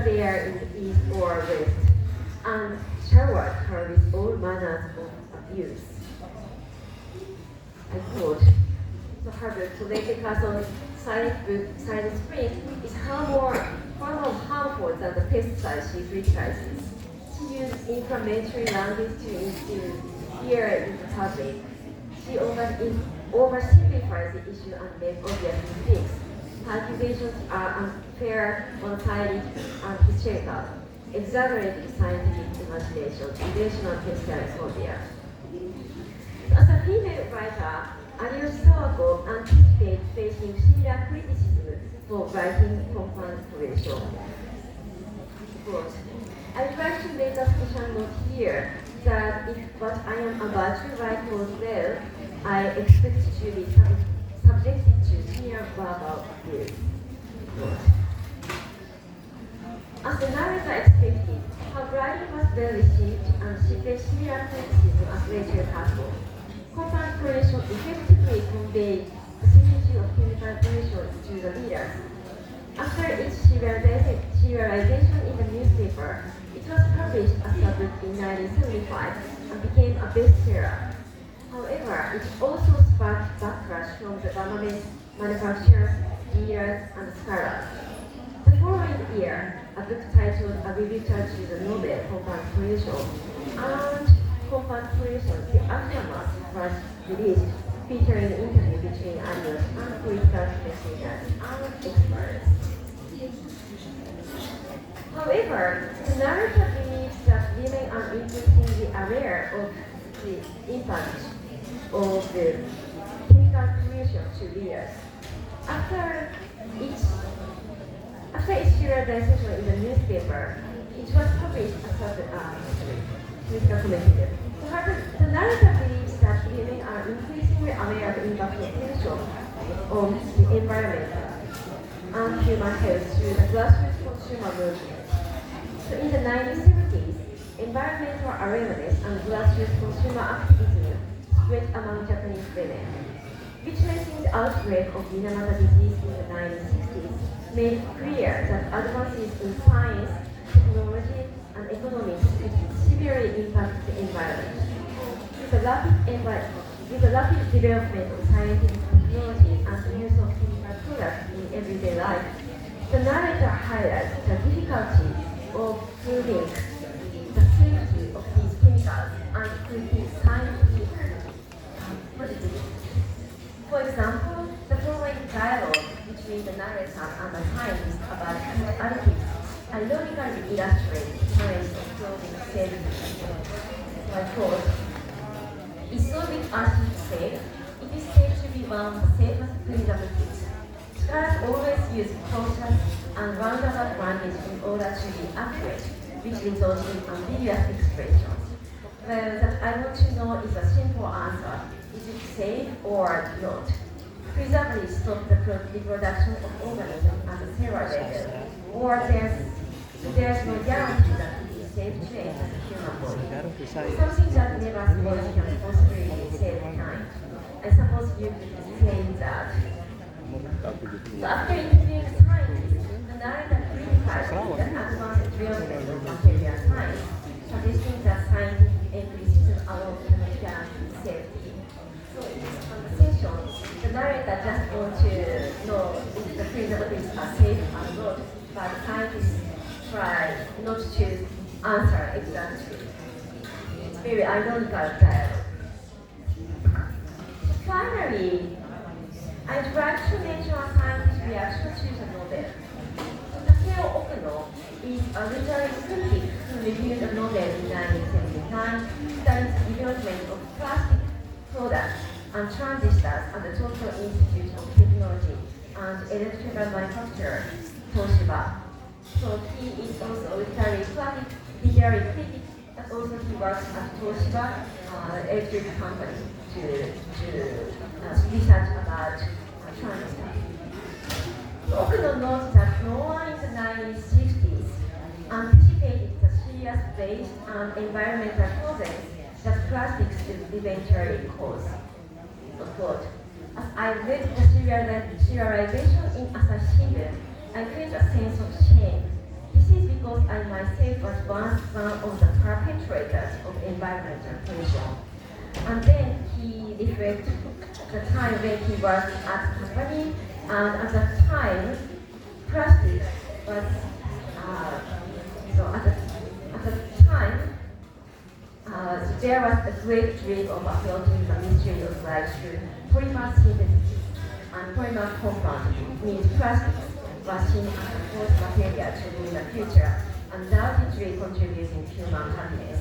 Speaker 7: they are in the east or west, and showered her with all manners of abuse. I quote, so Harvard Rachel Carson's silent book, Silent Spring, is far more harmful than the pesticides she criticizes. She uses inflammatory language to instill fear in the public. She oversimplifies the issue and makes obvious mistakes. Her accusations are unfair, one-sided, and hysterical, exaggerated scientific imagination, irrational phobia. As a female writer, Ariyoshi Sawako anticipates facing similar criticism for writing compound ratio. Quote, I'd like to make a special note here that if what I am about to write goes well, I expect to be subjected to senior verbal abuse. As the narrator expected, her writing was well received and she faced similar criticism as Rachel Castle. Compound correlation effectively conveyed the certainty of chemical correlation to the readers. After its serialization in the newspaper, it was published as a book in 1975 and became a bestseller. However, it also sparked backlash from the garment manufacturers, dealers, and scholars. The following year, a book titled A Rebutal to the Novel Compound Correlation and Compound Correlation, The Aftermath, was released, featuring an interview between authors and political commentators and experts. However, the narrator believes that women are increasingly aware of the impact of the chemical correlation to readers. After its serialization in the newspaper, it was published as a political commentator. The narrator believes that women are increasingly aware of the impact of pollution on the environment and human health through the grassroots consumer movement. So in the 1970s, environmental awareness and grassroots consumer activism spread among Japanese women. Witnessing the outbreak of Minamata disease in the 1960s made clear that advances in science, technology, and economics could severely impact the environment. With the rapid development of scientific technology and the use of chemical products in everyday life, the narrator highlights the difficulty of proving the safety of these chemicals and creating scientific positivity. For example, the following dialogue between the narrator and the scientist about additives ironically illustrates science of proving safety. I quote, is solving acid safe? It is safe to be one of the safest preservatives. Scholars always use cautious and roundabout language in order to be accurate, which results in ambiguous expressions. Well, that I want to know is a simple answer. Is it safe or not? Preservatives stop the reproduction of organisms at the cellular level, or there's no guarantee that it is safe to enter the human body. Something that never significant possibility save time. I suppose you could say that. So after interviewing scientists, the narrator criticized the advanced development of material science, suggesting that scientific empiricism alone cannot guarantee safety. So in this conversation, the narrator just wants to know if the preservatives are safe or not, but scientists try not to answer exactly. It's very ironical dialogue. Finally, I'd like to mention a scientist's reaction to the novel. Takeo Okuno is a literary critic who reviewed the novel in 1979, studying the development of plastic products and transistors at the Tokyo Institute of Technology and electrical manufacturer, Toshiba. So he is also a literary critic, but also he works at Toshiba, electric company, to research about transistors. Okuno notes that no one in the 1960s anticipated the serious waste and environmental causes that plastics will eventually cause. Quote, as I read the serialization in Asahi Shimbun, I felt a sense of shame. This is because I myself was once one of the perpetrators of environmental pollution. And then he reflected the time when he worked at the company, and at that time, plastic was, there was a great dream of approaching the mystery of life through polymer synthesis, and polymer compound means plastics was seen as a fourth material to be in the future, undoubtedly contributing to human happiness.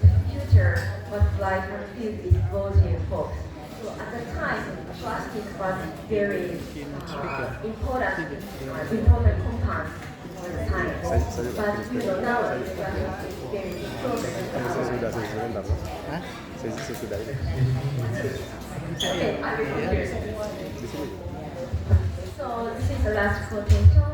Speaker 7: The future was bright and filled with rosy hopes, So at the time, plastic was very important compound for the science. But nowadays plastic is very important.
Speaker 5: Sesudah sebentar. Sesudah ini.
Speaker 7: Okay, I will continue.
Speaker 5: Di sini.
Speaker 7: So this is the last quotation.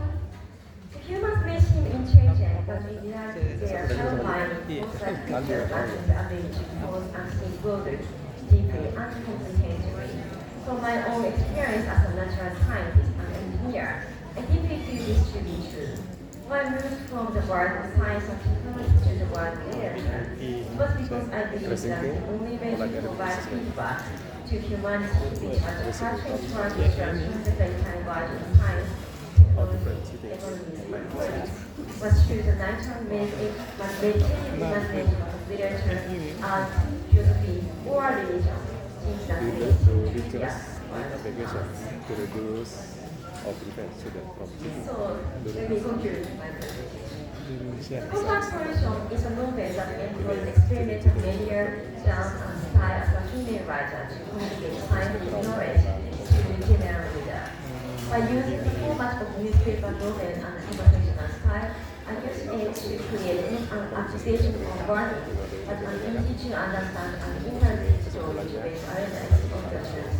Speaker 7: The humans may seem intelligent, but in reality they are shallow minded, most like creatures under the average, because unseen world, deeply uncomprehending. From my own experience as a natural scientist and engineer, I deeply feel this to be true. When I moved from the world of science and technology to the world of literature, it was because I believe that the only way to provide feedback to humanity, which was a partial transition into the entire world of science, technology, economy, and politics, was through the natural imagination of literature, art, philosophy, or religion. Things that
Speaker 5: To
Speaker 7: lead to
Speaker 5: reduce application, to reduce of event sudah from sini.
Speaker 7: So, let me conclude my presentation. Compact solution is a novel that employs experimental media, genre, and style as a female writer to communicate scientific knowledge to the general reader. By using the format of newspaper novel and conversational style, I use it to create not an application of wording, but an easy to understand and interpret story to base awareness of the truth.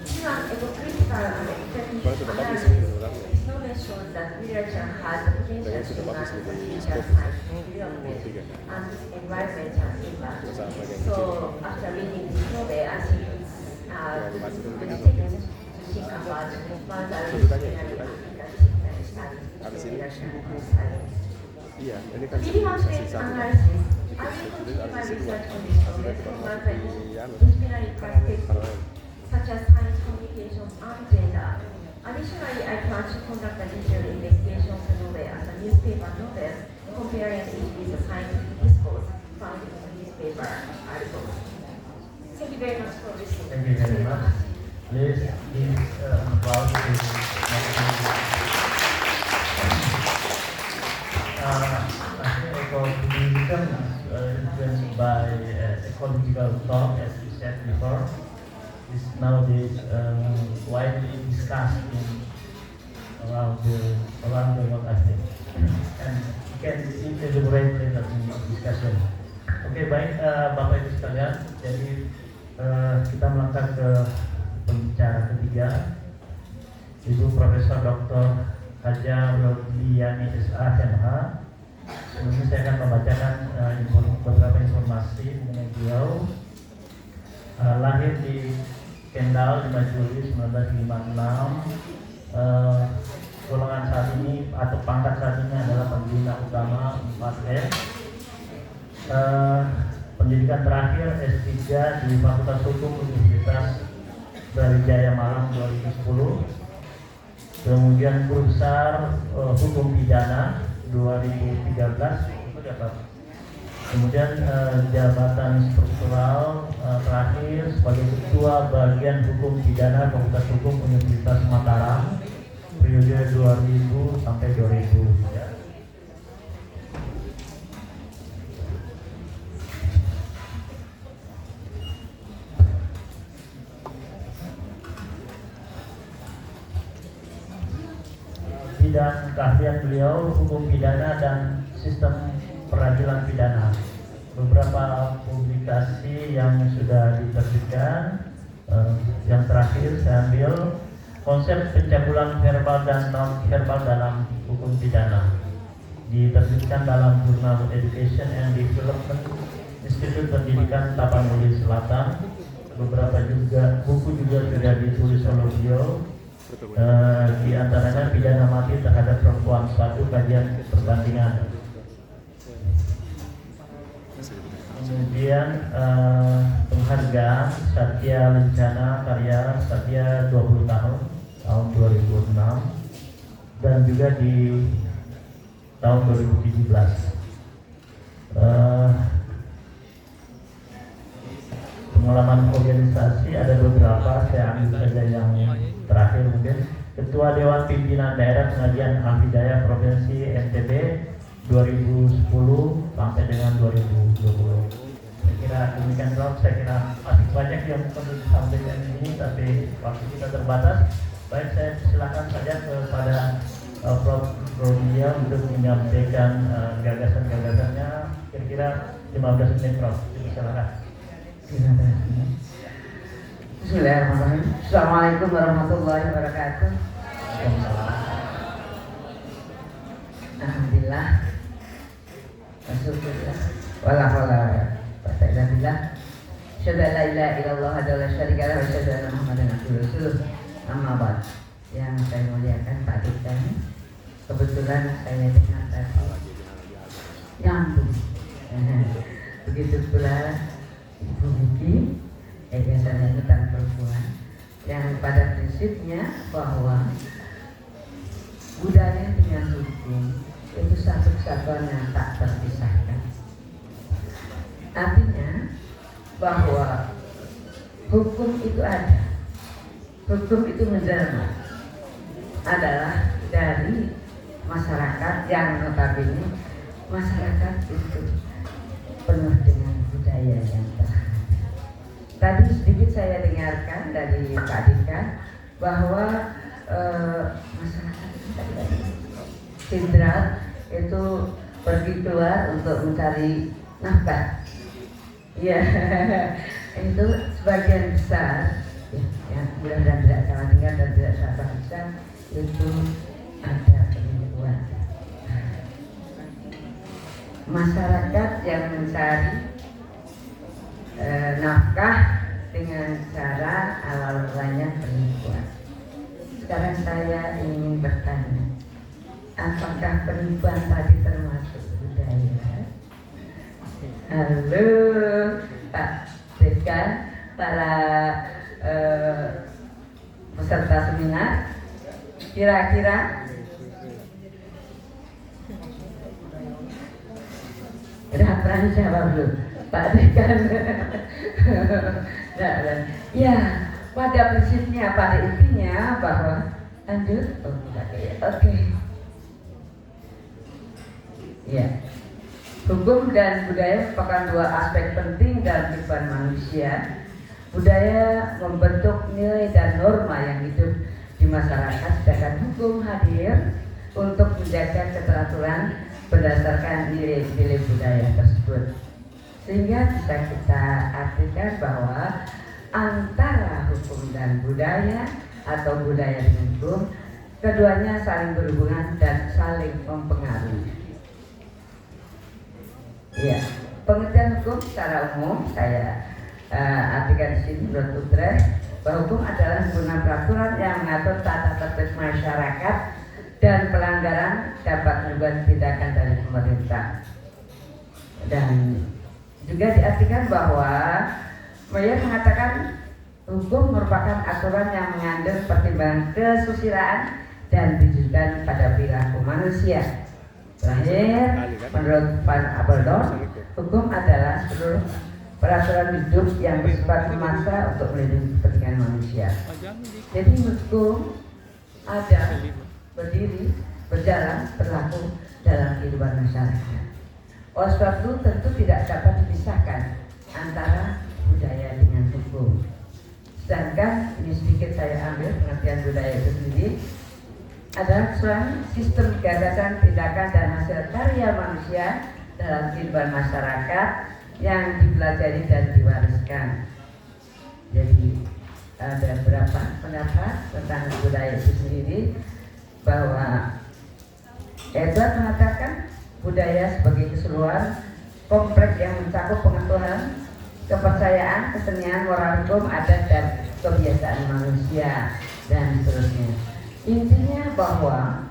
Speaker 7: Through an eco-critical and effective analysis, this novel shows that literature has the potential to match potential science development and environmental impact. So, after reading this novel, I think it's good to think about multidisciplinary and interdisciplinary studies in literature and science.
Speaker 5: Iya, ini kan
Speaker 7: Leading on to
Speaker 5: sesi
Speaker 7: its
Speaker 5: satu.
Speaker 7: analysis, I will continue my research on this topic from multidisciplinary perspectives, such as science, communication, and gender. Additionally, I plan to conduct a detailed investigation of the novel as a newspaper novel, comparing it with the scientific discourse found in the newspaper articles. Thank you very much for listening.
Speaker 4: Thank you very much. Please give applause to I think ecofeminism is influenced by ecological thought, as you said before, is nowadays widely discussed around the world, I think, and you can elaborate later in the discussion. Oke, baik Bapak Ibu sekalian, jadi kita melangkah ke pembicara ketiga, Ibu Profesor Dr. Haja Rodiani SH. Sebelumnya saya akan membacakan beberapa informasi mengenai beliau. Lahir di Kendal 5 Juli 1956. Golongan saat ini atau pangkat saat ini adalah pembina utama 4S. Pendidikan terakhir S3 di Fakultas Hukum Universitas Brawijaya Malang 2010. Kemudian guru besar hukum pidana 2013. Kemudian jabatan struktural terakhir sebagai ketua bagian hukum pidana Fakultas Hukum Universitas Mataram periode 2000 sampai 2000. Ya. Bidang keahlian beliau hukum pidana dan sistem peradilan pidana. Beberapa publikasi yang sudah diterbitkan, yang terakhir saya ambil konsep pencabulan verbal dan non verbal dalam hukum pidana, diterbitkan dalam jurnal Education and Development Institut Pendidikan Tapanuli Selatan. Beberapa juga buku juga sudah ditulis oleh beliau. Di antaranya pidana mati terhadap perempuan, suatu kajian perbandingan. Kemudian penghargaan Satya Lencana Karya Satya 20 tahun 2006, dan juga di tahun 2017. Pengalaman organisasi ada beberapa, saya ambil saja yang terakhir mungkin. Ketua Dewan Pimpinan Daerah Pengadilan Al-Hidayah Provinsi NTB 2010 sampai dengan 2020. Kira demikian Prof, saya kira masih banyak yang perlu disampaikan ini, tapi waktu kita terbatas. Baik, saya silakan saja kepada Prof. Rodia untuk menyampaikan gagasan-gagasannya. Kira-kira 15 menit, Prof. Silakan.
Speaker 2: Bismillahirrahmanirrahim. Assalamualaikum warahmatullahi wabarakatuh. Alhamdulillah. Alhamdulillah. Wala hawla wala quwwata illa billah. Asyhadu an la ilaha illallah wa la syarika lahu wa asyhadu anna Muhammadan abduhu wa rasuluh. Amma ba'd. Yang saya muliakan Pak Dekan, kebetulan saya dengar tadi nyambung. Begitu pula Ibu Vicky, Yayasan Tentang Perempuan, yang pada prinsipnya bahwa budaya dengan hukum itu satu kesatuan yang tak terpisahkan. Artinya bahwa hukum itu ada, hukum itu menjelma adalah dari masyarakat yang notabene masyarakat itu penuh dengan budaya yang terhadap. Tadi sedikit saya dengarkan dari Pak Dika bahwa masyarakat kita Sindrat itu pergi keluar untuk mencari nafkah. Ya, itu sebagian besar ya, mudah-mudahan tidak salah dengar dan tidak salah baca, itu ada penipuan. Masyarakat yang mencari nafkah dengan cara awal mulanya penipuan. Sekarang saya ingin bertanya, apakah penipuan tadi termasuk budaya? Halo Pak Dekan, para peserta seminar, kira-kira udah pernah jawab belum Pak Dekan? Ya, pada prinsipnya, pada intinya bahwa lanjut, oke. Ya, hukum dan budaya merupakan dua aspek penting dalam kehidupan manusia. Budaya membentuk nilai dan norma yang hidup di masyarakat, sedangkan hukum hadir untuk menjaga keteraturan berdasarkan nilai-nilai budaya tersebut. Sehingga bisa kita artikan bahwa antara hukum dan budaya atau budaya dengan hukum, keduanya saling berhubungan dan saling mempengaruhi. Ya, pengertian hukum secara umum saya artikan di sini menurut Utrecht bahwa hukum adalah menggunakan peraturan yang mengatur tata tertib masyarakat dan pelanggaran dapat menyebabkan tindakan dari pemerintah. Dan juga diartikan bahwa Meyer mengatakan hukum merupakan aturan yang mengandung pertimbangan kesusilaan dan ditujukan pada perilaku manusia. Terakhir, menurut Van Apeldoorn, hukum adalah seluruh peraturan hidup yang bersifat memaksa untuk melindungi kepentingan manusia. Jadi hukum ada, berdiri, berjalan, berlaku dalam kehidupan masyarakat. Oleh sebab itu tentu tidak dapat dipisahkan antara budaya dengan hukum. Sedangkan ini sedikit saya ambil pengertian budaya itu sendiri adalah suatu sistem gagasan, tindakan dan hasil karya manusia dalam kehidupan masyarakat yang dipelajari dan diwariskan. Jadi ada beberapa pendapat tentang budaya itu sendiri, bahwa Edward mengatakan budaya sebagai keseluruhan kompleks yang mencakup pengetahuan, kepercayaan, kesenian, moral, hukum, adat dan kebiasaan manusia dan seterusnya. Intinya bahwa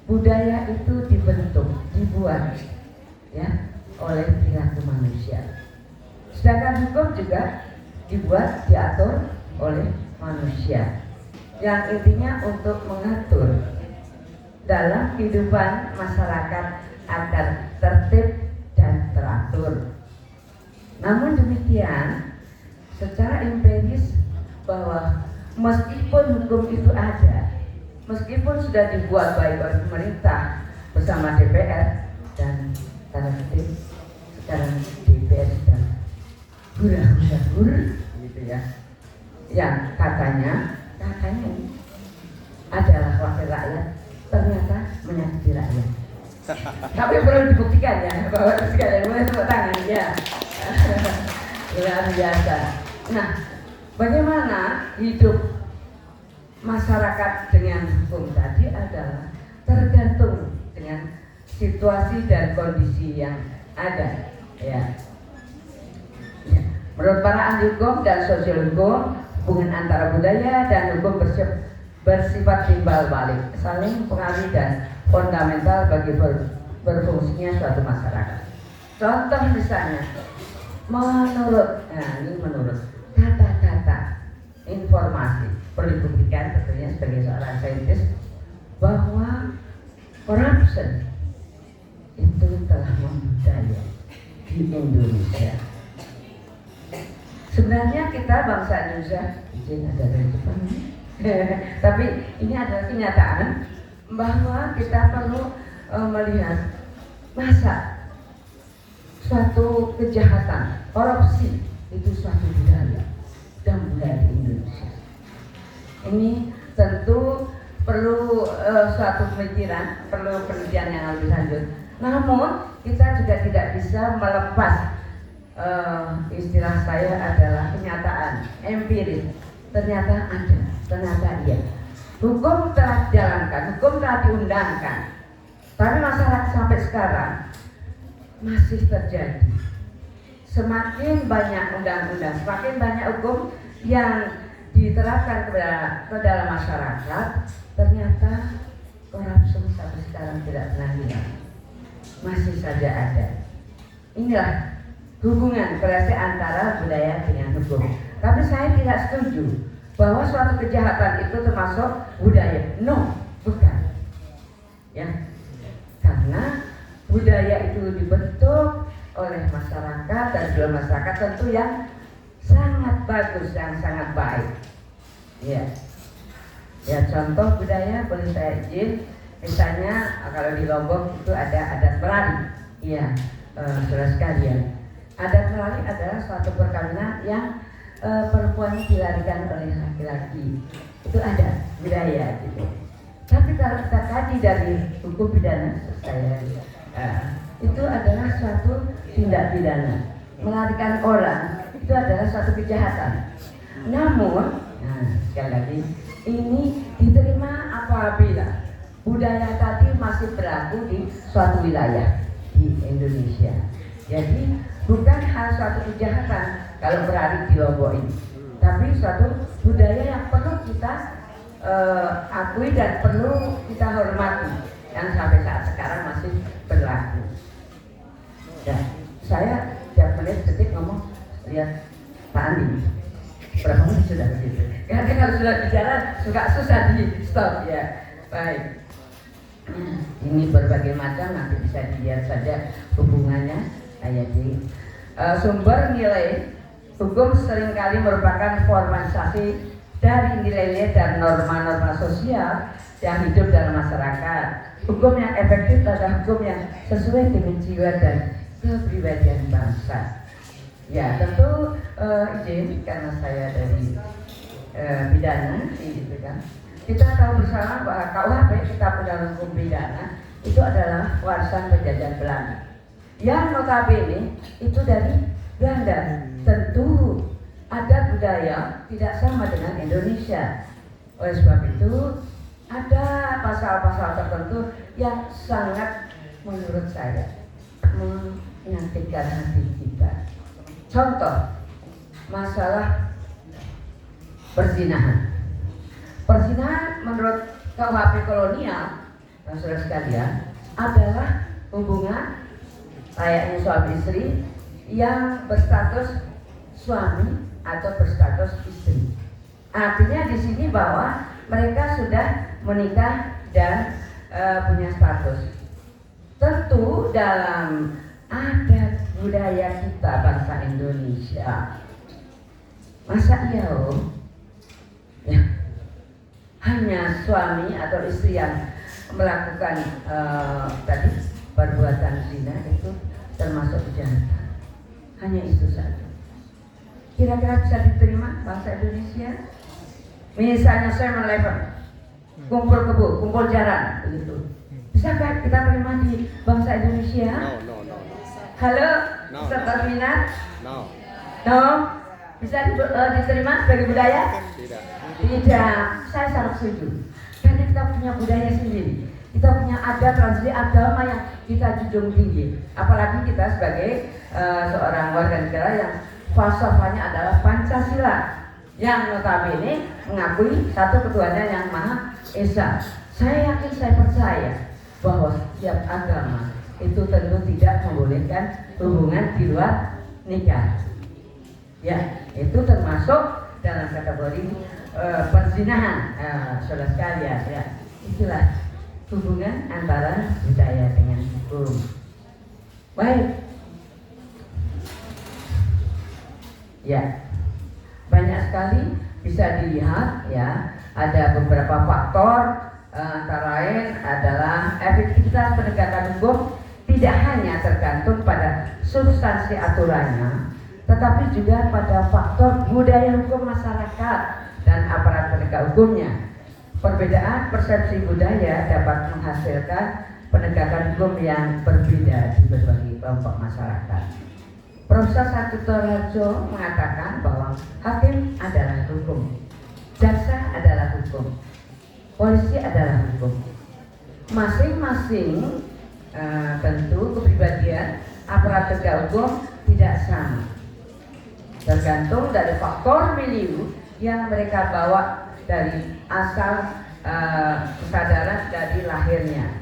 Speaker 2: budaya itu dibentuk, dibuat ya oleh perilaku manusia. Sedangkan hukum juga dibuat, diatur oleh manusia. Yang intinya untuk mengatur dalam kehidupan masyarakat agar tertib dan teratur. Namun demikian, secara empiris bahwa meskipun hukum itu ada, meskipun sudah dibuat baik oleh pemerintah bersama DPR dan tanda kutip sekarang DPR sedang
Speaker 8: gurah-gurah gitu ya, yang katanya adalah wakil rakyat, ternyata menyakiti rakyat. Tapi perlu dibuktikan ya, bahwa sekalian boleh tepuk tangan ya. Luar biasa. Nah, bagaimana hidup masyarakat dengan hukum tadi adalah tergantung dengan situasi dan kondisi yang ada ya. Menurut para ahli hukum dan sosial hukum, hubungan antara budaya dan hukum bersifat timbal balik, saling pengaruh dan fundamental bagi berfungsinya suatu masyarakat. Contoh misalnya, menurut kata-kata informasi perlu dibuktikan tentunya sebagai seorang saintis bahwa corruption itu telah membudaya di Indonesia. Sebenarnya kita bangsa Indonesia, izin ada dari Jepang, tapi ini adalah kenyataan bahwa kita perlu melihat masa suatu kejahatan, korupsi itu suatu budaya dan budaya di Indonesia. Ini tentu perlu suatu pemikiran, perlu penelitian yang lebih lanjut. Namun kita juga tidak bisa melepas istilah saya adalah kenyataan empiris. Ternyata ada, ternyata iya. Hukum telah dijalankan, hukum telah diundangkan, tapi masyarakat sampai sekarang masih terjadi. Semakin banyak undang-undang, semakin banyak hukum yang diterapkan ke dalam masyarakat, ternyata korupsi sampai sekarang tidak pernah hilang, masih saja ada. Inilah hubungan relasi antara budaya dengan hukum. Tapi saya tidak setuju bahwa suatu kejahatan itu termasuk budaya. No, bukan. Ya, karena budaya itu dibentuk oleh masyarakat dan juga masyarakat tentu yang sangat bagus, yang sangat baik. Ya, ya contoh budaya boleh saya izin, misalnya kalau di Lombok itu ada adat Melari. Iya, saudara sekalian. Adat Melari adalah suatu perkawinan yang perempuannya dilarikan oleh laki-laki. Itu ada budaya gitu. Tapi kalau kita kaji dari hukum pidana, itu adalah suatu tindak pidana. Melarikan orang itu adalah suatu kejahatan. Namun, sekali lagi, ini diterima apabila budaya tadi masih berlaku di suatu wilayah di Indonesia. Jadi bukan hal suatu kejahatan kalau berada di Lombok ini, tapi suatu budaya yang perlu kita akui dan perlu kita hormati, yang sampai saat sekarang masih berlaku. Dan saya tiap menit detik ngomong, lihat Pak Andi berapa menit sudah begitu. Karena kalau sudah bicara suka susah di stop ya. Baik. Ini berbagai macam, nanti bisa dilihat saja hubungannya. Ayat ini sumber nilai hukum seringkali merupakan formalisasi dari nilai-nilai dan norma-norma sosial yang hidup dalam masyarakat. Hukum yang efektif adalah hukum yang sesuai dengan jiwa dan kepribadian bangsa. Ya tentu izin karena saya dari pidana, gitu kan. Kita tahu bersama bahwa KUHP, Kitab Undang-Undang Hukum Pidana, itu adalah warisan penjajahan Belanda. Yang notabene itu dari Belanda. Tentu adat budaya tidak sama dengan Indonesia. Oleh sebab itu ada pasal-pasal tertentu yang sangat menurut saya menyakitkan hati kita. Contoh masalah perzinahan. Perzinahan menurut KUHP kolonial, saudara sekalian, adalah hubungan layaknya suami istri yang berstatus suami atau berstatus istri. Artinya di sini bahwa mereka sudah menikah dan punya status. Tentu dalam adat budaya kita bangsa Indonesia, masa iya ya hanya suami atau istri yang melakukan tadi perbuatan zina itu termasuk kejahatan. Hanya itu saja. kira-kira bisa diterima bahasa Indonesia? Misalnya 7-Eleven, kumpul kebo, kumpul jaran, begitu. Bisakah kita terima di bahasa Indonesia?
Speaker 5: No.
Speaker 8: Halo,
Speaker 5: No.
Speaker 8: peserta seminar?
Speaker 5: No.
Speaker 8: No? Bisa diterima sebagai budaya?
Speaker 5: Tidak.
Speaker 8: Tidak, saya sangat setuju. Karena kita punya budaya sendiri, kita punya adat, tradisi, agama yang kita junjung tinggi. Apalagi kita sebagai seorang warga negara yang falsafahnya adalah Pancasila, yang notabene mengakui satu ketuhanan yang Maha Esa. Saya yakin, saya percaya bahwa setiap agama itu tentu tidak membolehkan hubungan di luar nikah. Ya, itu termasuk dalam kategori perzinahan, saudara sekalian. Ya, itulah hubungan antara budaya dengan hukum. Baik. Ya, banyak sekali bisa dilihat. Ya, ada beberapa faktor, antara lain adalah efektivitas penegakan hukum tidak hanya tergantung pada substansi aturannya, tetapi juga pada faktor budaya hukum masyarakat dan aparat penegak hukumnya. Perbedaan persepsi budaya dapat menghasilkan penegakan hukum yang berbeda di berbagai kelompok masyarakat. Profesor Sarjito Harjo mengatakan bahwa hakim adalah hukum, jaksa adalah hukum, polisi adalah hukum. Masing-masing tentu kepribadian aparat penegak hukum tidak sama, tergantung dari faktor milieu yang mereka bawa dari asal kesadaran dari lahirnya.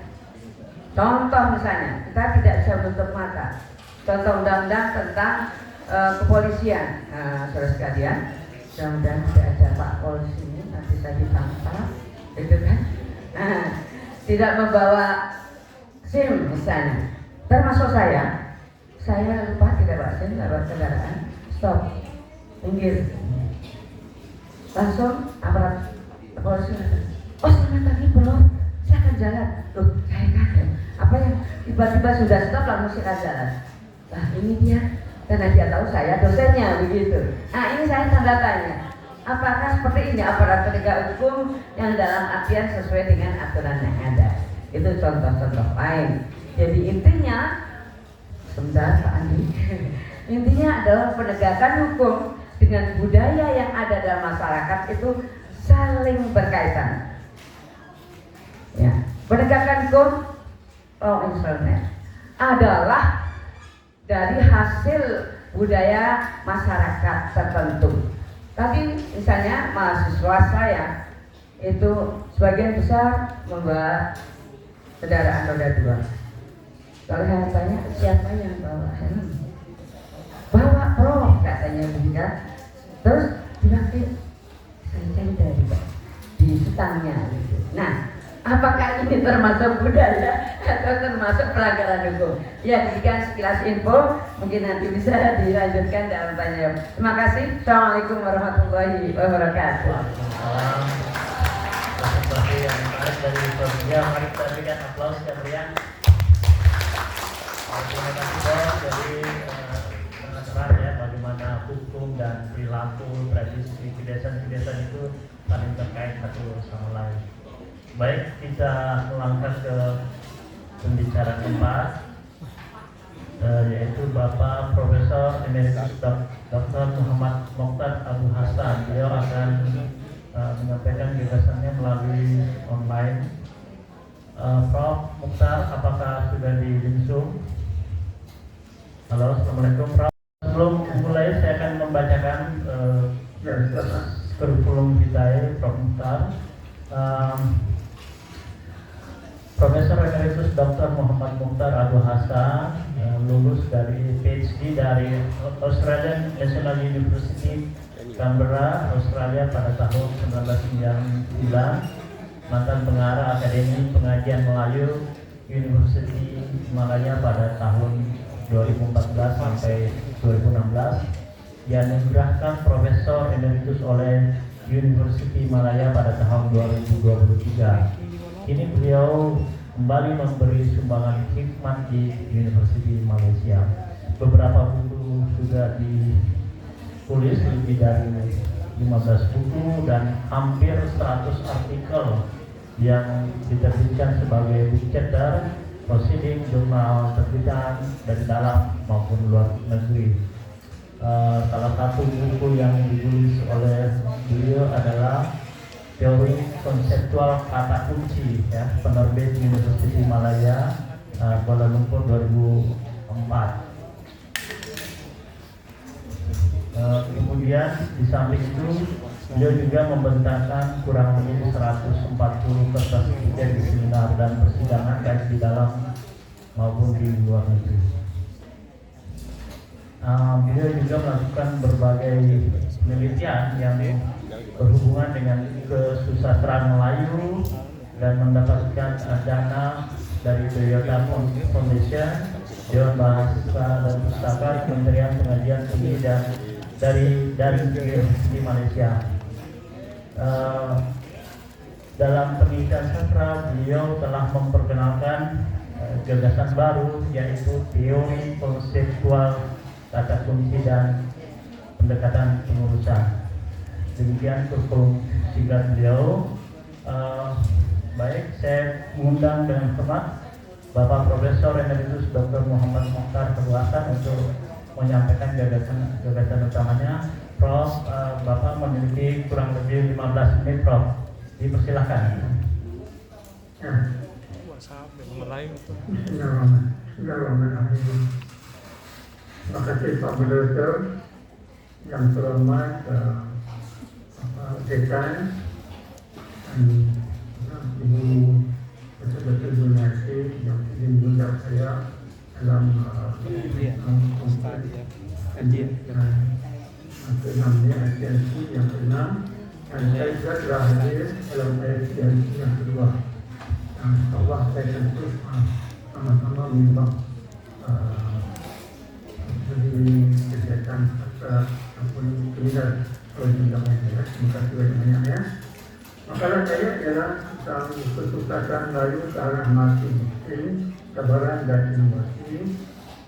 Speaker 8: Contoh misalnya, kita tidak bisa menutup mata. Contoh undang-undang tentang kepolisian, saudara sekalian. Mudah-mudahan tidak ada Pak Polisi ini nanti saya ditangkap, gitu kan? Tidak membawa SIM misalnya, termasuk saya lupa tidak bawa SIM, tidak bawa kendaraan, stop, minggir. Langsung aparat polisi, oh selamat pagi bro, silakan jalan. Loh, saya kaget, apa yang tiba-tiba sudah stop langsung silakan jalan. Nah ini dia, karena dia tahu saya dosennya begitu. Nah ini saya tanda tanya, apakah seperti ini aparat penegak hukum yang dalam artian sesuai dengan aturan yang ada? Itu contoh-contoh lain. Jadi intinya, sebentar Pak Andi, intinya adalah penegakan hukum dengan budaya yang ada dalam masyarakat itu saling berkaitan. Ya, penegakan hukum law enforcement adalah dari hasil budaya masyarakat tertentu. Tadi misalnya mahasiswa saya itu sebagian besar membawa kendaraan roda 2. Kalau saya tanya siapa yang bawa helm? Bawa Prof katanya begitu. Terus dipakai saya cari dari di stangnya gitu. Nah, apakah ini termasuk budaya atau termasuk pelanggaran hukum? Ya, demikian sekilas info, mungkin nanti bisa dilanjutkan dalam tanya jawab. Terima kasih. Assalamualaikum warahmatullahi wabarakatuh.
Speaker 4: Presentasi yang menarik dari Prof. Mari kita berikan aplaus yang meriah. Terima kasih Prof. Jadi sangat ya bagaimana hukum dan perilaku, tradisi, kebiasaan-kebiasaan itu saling terkait satu sama lain. Baik, kita melangkah ke pembicara keempat, yaitu Bapak Profesor Emeritus Dr. Muhammad Mokhtar Abu Hasan. Beliau akan menyampaikan gagasannya melalui online. Prof. Mokhtar, apakah sudah di Zoom? Halo, assalamualaikum Prof. Sebelum mulai saya akan membacakan kurikulum kita, Prof. Mokhtar. Profesor Emeritus Dr. Muhammad Mokhtar Abu Hasan lulus dari PhD dari Australian National University Canberra, Australia pada tahun 1999, mantan pengarah Akademi Pengajian Melayu University Malaya pada tahun 2014 sampai 2016. Dia dianugerahkan Profesor Emeritus oleh University Malaya pada tahun 2023. Kini beliau kembali memberi sumbangan hikmat di University Malaysia. Beberapa buku sudah tulis lebih dari 15 buku dan hampir 100 artikel yang diterbitkan sebagai book chapter, proceeding, jurnal terbitan dari dalam maupun luar negeri. Salah satu buku yang ditulis oleh beliau adalah Teori Konseptual Kata Kunci, ya, penerbit University Malaya, Kuala Lumpur 2004. Kemudian di samping itu beliau juga membentangkan kurang lebih 140 kertas di seminar dan persidangan baik di dalam maupun di luar negeri. Beliau juga melakukan berbagai penelitian yang berhubungan dengan kesusastraan Melayu dan mendapatkan dana dari Toyota Foundation, Dewan Bahasa dan Pustaka, Kementerian Pengajian Tinggi dan dari di Malaysia. Dalam penelitian sastra, beliau telah memperkenalkan gagasan baru, yaitu teori konseptual kata kunci dan pendekatan pengurusan. Demikian kursus singkat beliau. Baik, saya mengundang dengan hormat Bapak Profesor Emeritus Dr. Muhammad Mokhtar Kebuasan untuk menyampaikan gagasan utamanya. Prof, Bapak memiliki kurang lebih 15 menit, Prof. Dipersilakan.
Speaker 9: Bismillahirrahmanirrahim. Terima kasih Pak Moderator, yang terhormat Dekan dan Ibu Betul-betul Donasi yang mengundang saya dalam keenamnya agensi yang keenam, dan saya juga telah hadir dalam agensi yang kedua. Allah saya tentu sama-sama menyebab dari kegiatan ataupun kegiatan oleh terima kasih banyak ya. Makalah saya ialah tentang kesusastraan Melayu ke arah multi-discipline, kesabaran dan inovasi.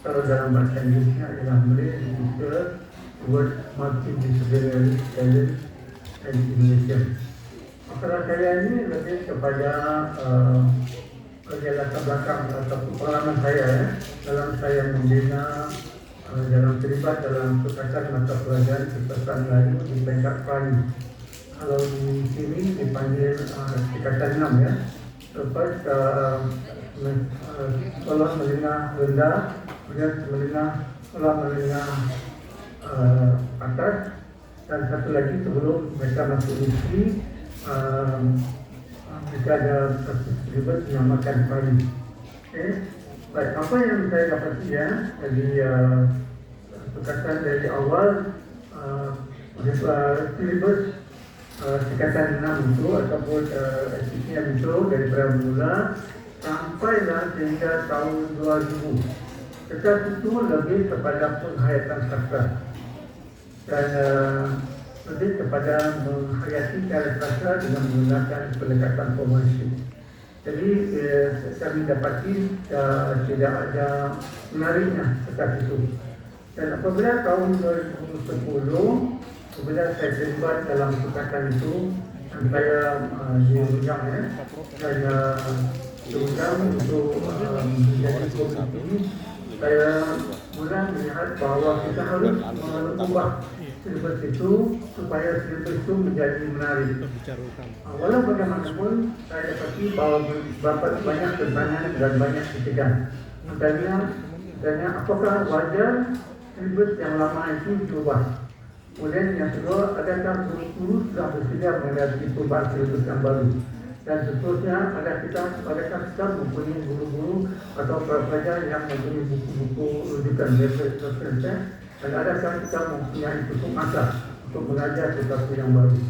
Speaker 9: Kalau dalam bahasa Inggrisnya ialah Malaysia Word Multidisciplinary Talent and Innovation. Makalah saya ini lebih kepada kerja latar belakang atau pengalaman saya ya, dalam saya membina dalam terlibat dalam perkataan mata pelajaran kesusastraan Melayu di peringkat primary. Kalau di sini dipanggil tingkatan 6 ya. Lepas sekolah menengah rendah, kemudian sekolah menengah atas, dan satu lagi sebelum mereka masuk uji, mereka ada terlibat menyamakan primary. Baik, apa yang saya dapati ya dari perkataan dari awal silibus tingkatan 6 itu ataupun SPM itu dari pramula sampailah sehingga tahun 2000. Ketika itu lebih kepada penghayatan sastra dan lebih kepada menghayati cara sastra dengan menggunakan pendekatan formalisi. Jadi kami dapati tidak ada menariknya ketika itu. Dan apabila tahun 2010 kemudian saya terlibat dalam perkataan itu, dan saya diundang ya, saya diundang untuk menjadi komite. Saya mula melihat bahawa kita harus mengubah silibus itu supaya silibus itu menjadi menarik. Walau bagaimanapun, saya dapati bahawa banyak pertanyaan dan banyak kritikan. Misalnya, apakah wajar silibus yang lama itu diubah? Kemudian yang kedua, adakah guru sudah bersedia menghadapi perubahan silibus yang baru? Dan seterusnya, adakah kita mempunyai guru-guru atau pelajar yang mempunyai buku-buku rujukan referensi, dan adakah kita mempunyai cukup masa untuk belajar sesuatu yang baru?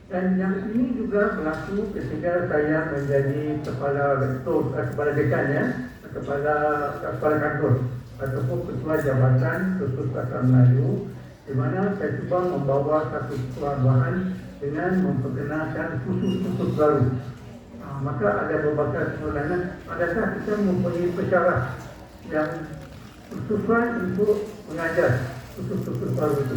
Speaker 9: Dan yang ini juga berlaku ketika saya menjadi kepala rektor, kepala dekan ya, kepala kantor ataupun ketua jabatan khusus bahasa Melayu, di mana saya cuba membawa satu perubahan dengan memperkenalkan khusus-khusus baru. Maka ada beberapa soalan, adakah kita mempunyai pesara yang khususnya untuk mengajar khusus-khusus baru itu?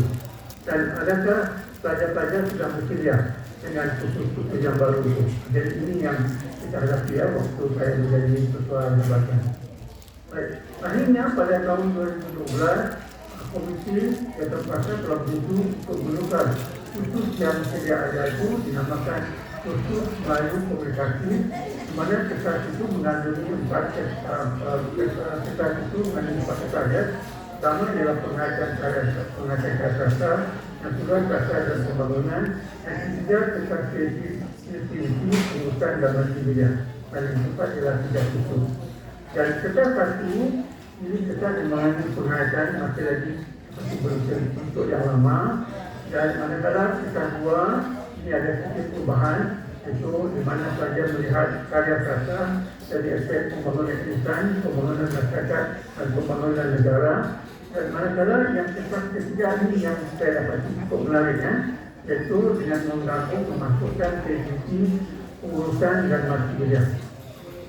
Speaker 9: Dan adakah pelajar-pelajar sudah bersedia dengan khusus-khusus yang baru itu? Jadi ini yang kita hadapi ya waktu saya menjadi ketua jabatan. Baik, akhirnya pada tahun 2012 komisi yang terpaksa telah berusaha untuk menukar khusus yang sedia ada itu dinamakan khusus Melayu Komunikasi, di mana kelas itu mengandungi empat target. Pertama adalah pengajaran sastra, yang kedua sastra dan pembangunan, yang ketiga kelas kreativiti, pengurusan dan multimedia, dan yang keempat adalah tidak khusus. Dan kelas satu ini kita mengalami pengajaran masih lagi bentuk yang lama, dan manakala kita dua ini ada sedikit perubahan, itu di mana saja melihat karya sastra dari aspek pembangunan insan, pembangunan masyarakat dan pembangunan negara. Dan manakala yang ketiga ini yang saya dapat cukup menariknya, yaitu dengan menggabung memasukkan kreativiti, pengurusan dan multimedia.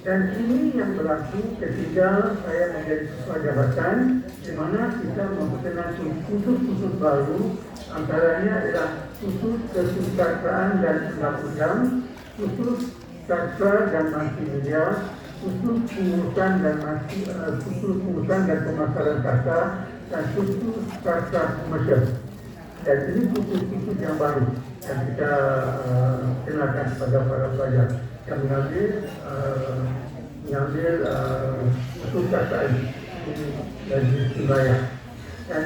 Speaker 9: Dan ini yang berlaku ketika saya menjadi ketua jabatan, di mana kita memperkenalkan khusus-khusus baru, antaranya adalah khusus kesusastraan dan undang-undang, khusus sastra dan multimedia, khusus pengurusan dan pemasaran kata, dan khusus sastra komersial. Dan ini khusus-khusus yang baru yang kita kenalkan kepada para pelajar yang mengambil kesusastraan dari wilayah. Dan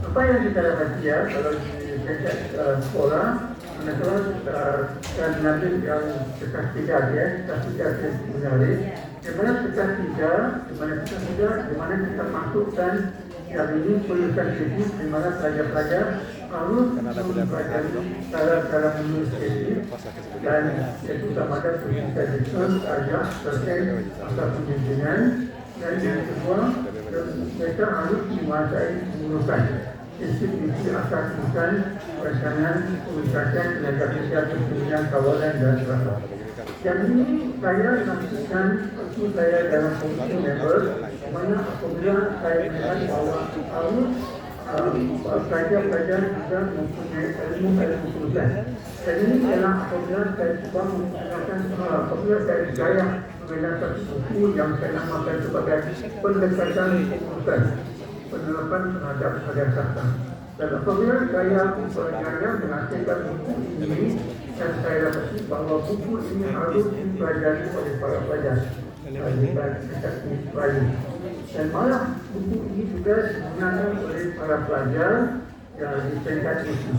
Speaker 9: apa yang kita dapati ya kalau di tingkat sekolah, manakala kita mengambil yang kelas 3 ya, kelas 3 menarik, di mana kita masukkan yang ini penulisan kritis, di mana pelajar-pelajar harus mempelajari cara menulis kritis, dan itu sama ada penulisan kritis, ajak, terkait, asal pemimpinan, dan yang kedua, mereka harus menguasai pengurusan institusi asal perusahaan, perencanaan, pengurusan, tenaga kerja, pembinaan, kawalan, dan serata. Yang ini saya lakukan waktu saya dalam komisi member, mana apabila saya melihat bahawa harus pelajar-pelajar juga mempunyai ilmu pengurusan. Dan ini adalah apabila saya cuba menggunakan apabila saya mengenal satu buku yang saya namakan sebagai pendekatan pengurusan, penerapan terhadap karya sastra. Dan apabila saya mempelajari menghasilkan buku ini, dan saya dapati bahawa buku ini harus dipelajari oleh para pelajar di tingkat Melayu. Dan malah buku ini juga digunakan oleh para pelajar di tingkat itu